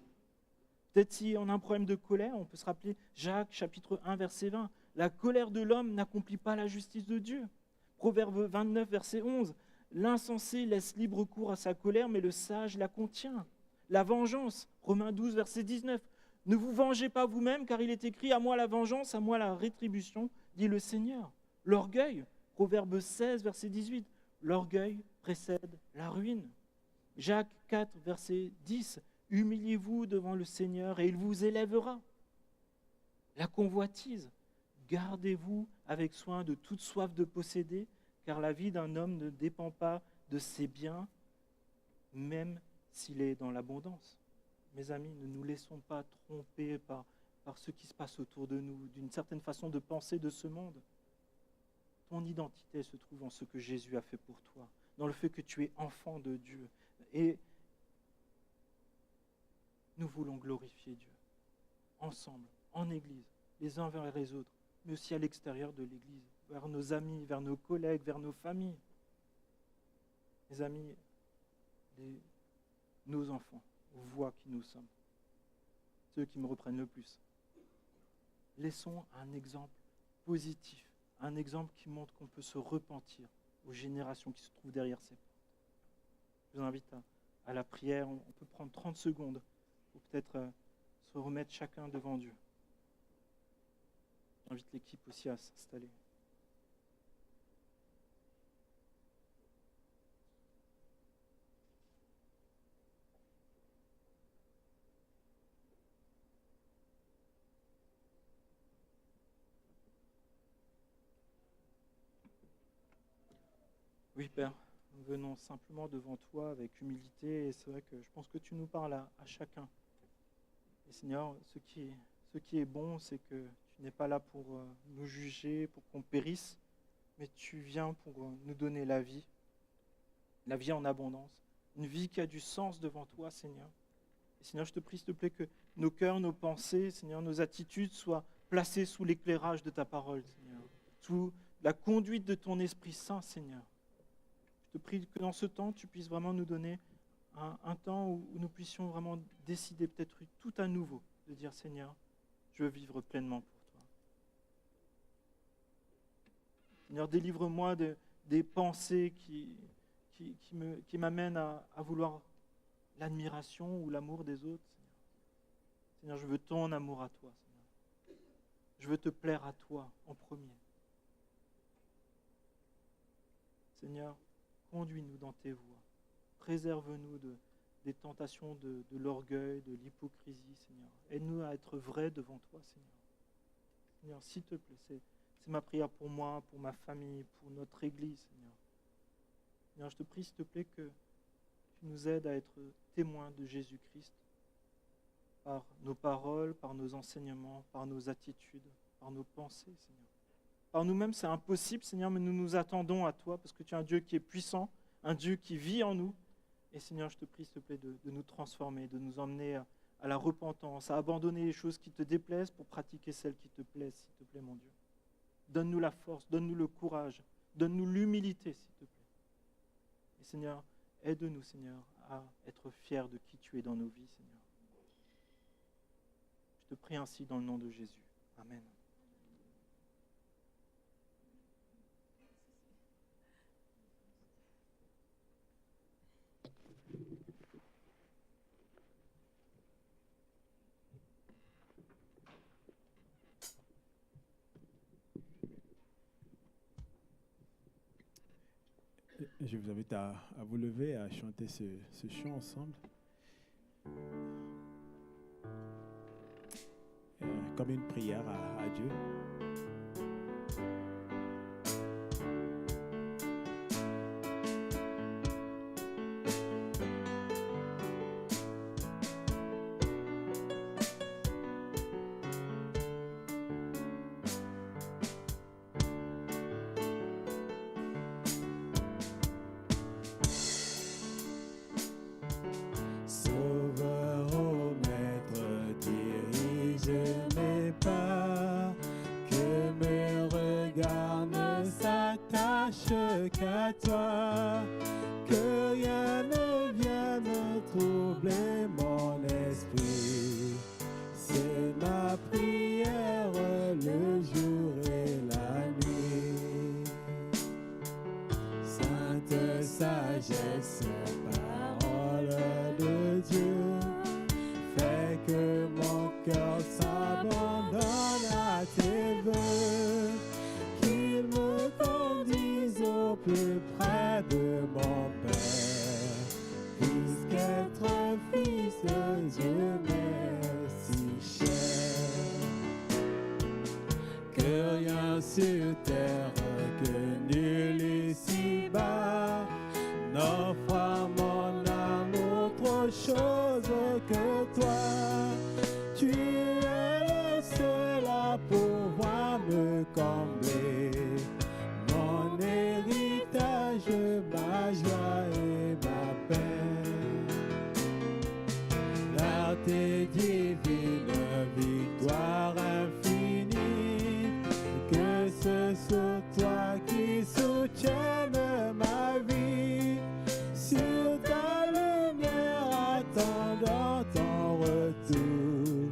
Peut-être si on a un problème de colère, on peut se rappeler Jacques chapitre 1 verset 20. La colère de l'homme n'accomplit pas la justice de Dieu. Proverbe 29 verset 11. L'insensé laisse libre cours à sa colère, mais le sage la contient. La vengeance, Romains 12 verset 19. Ne vous vengez pas vous-même, car il est écrit « À moi la vengeance, à moi la rétribution », dit le Seigneur. L'orgueil, Proverbe 16 verset 18. L'orgueil précède la ruine. Jacques 4 verset 10. Humiliez-vous devant le Seigneur et il vous élèvera. La convoitise, gardez-vous avec soin de toute soif de posséder, car la vie d'un homme ne dépend pas de ses biens, même s'il est dans l'abondance. Mes amis, ne nous laissons pas tromper par ce qui se passe autour de nous, d'une certaine façon de penser de ce monde. Ton identité se trouve en ce que Jésus a fait pour toi, dans le fait que tu es enfant de Dieu. Et nous voulons glorifier Dieu, ensemble, en Église, les uns vers les autres, mais aussi à l'extérieur de l'Église, vers nos amis, vers nos collègues, vers nos familles. Mes amis, nos enfants voient qui nous sommes, ceux qui me reprennent le plus. Laissons un exemple positif, un exemple qui montre qu'on peut se repentir aux générations qui se trouvent derrière ces portes. Je vous invite à la prière. On peut prendre 30 secondes pour peut-être se remettre chacun devant Dieu. J'invite l'équipe aussi à s'installer. Oui, Père, nous venons simplement devant toi avec humilité et c'est vrai que je pense que tu nous parles à chacun. Et Seigneur, ce qui est bon, c'est que tu n'es pas là pour nous juger, pour qu'on périsse, mais tu viens pour nous donner la vie en abondance, une vie qui a du sens devant toi, Seigneur. Et Seigneur, je te prie, s'il te plaît, que nos cœurs, nos pensées, Seigneur, nos attitudes soient placées sous l'éclairage de ta parole, Seigneur, sous la conduite de ton Esprit Saint, Seigneur. Je te prie que dans ce temps, tu puisses vraiment nous donner un temps où nous puissions vraiment décider peut-être tout à nouveau, de dire Seigneur, je veux vivre pleinement pour toi. Seigneur, délivre-moi des pensées qui m'amènent à vouloir l'admiration ou l'amour des autres. Seigneur, je veux ton amour à toi, Seigneur. Je veux te plaire à toi en premier. Seigneur, conduis-nous dans tes voies. Préserve-nous des tentations de l'orgueil, de l'hypocrisie, Seigneur. Aide-nous à être vrais devant toi, Seigneur. Seigneur, s'il te plaît, c'est ma prière pour moi, pour ma famille, pour notre Église, Seigneur. Seigneur, je te prie, s'il te plaît, que tu nous aides à être témoins de Jésus-Christ par nos paroles, par nos enseignements, par nos attitudes, par nos pensées, Seigneur. Par nous-mêmes, c'est impossible, Seigneur, mais nous nous attendons à toi parce que tu es un Dieu qui est puissant, un Dieu qui vit en nous. Et Seigneur, je te prie, s'il te plaît, de nous transformer, de nous emmener à la repentance, à abandonner les choses qui te déplaisent pour pratiquer celles qui te plaisent, s'il te plaît, mon Dieu. Donne-nous la force, donne-nous le courage, donne-nous l'humilité, s'il te plaît. Et Seigneur, aide-nous, Seigneur, à être fiers de qui tu es dans nos vies, Seigneur. Je te prie ainsi dans le nom de Jésus. Amen. Je vous invite à vous lever, à chanter ce chant ensemble. Comme une prière à Dieu. Sauveur, ô Maître, dirige mes pas, que mes regards ne s'attachent qu'à toi, que rien ne vienne troubler mon esprit. C'est ma prière le jour et la nuit. Sainte sagesse, parole de Dieu, fais que mon cœur s'abandonne à tes vœux, qu'il me conduise au plus près de mon Père, puisqu'être fils de Dieu m'est si cher. Que rien sur terre, que nul ici-bas n'offre à mon âme autre chose que toi. Tu es le seul à pouvoir me combler, mon héritage, ma joie et ma paix. Là tes divines victoires infinies, que ce soit toi qui soutienne ma vie, sur ta lumière attendant ton retour.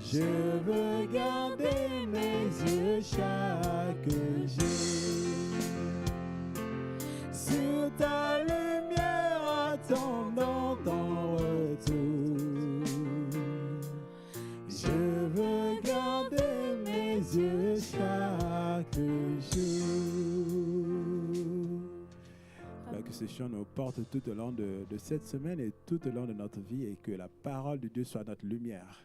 Je veux garder mes yeux chaque jour sur ta lumière attendant ton retour. Je veux garder mes yeux chaque jour. Que ce chant nous porte tout au long de cette semaine et tout au long de notre vie, et que la parole de Dieu soit notre lumière.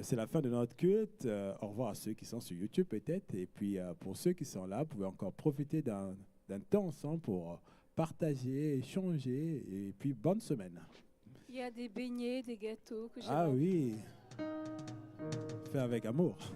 C'est la fin de notre culte. Au revoir à ceux qui sont sur YouTube peut-être. Et puis pour ceux qui sont là, vous pouvez encore profiter d'un temps ensemble pour partager, échanger. Et puis bonne semaine. Il y a des beignets, des gâteaux que j'ai. Ah oui. Fait avec amour.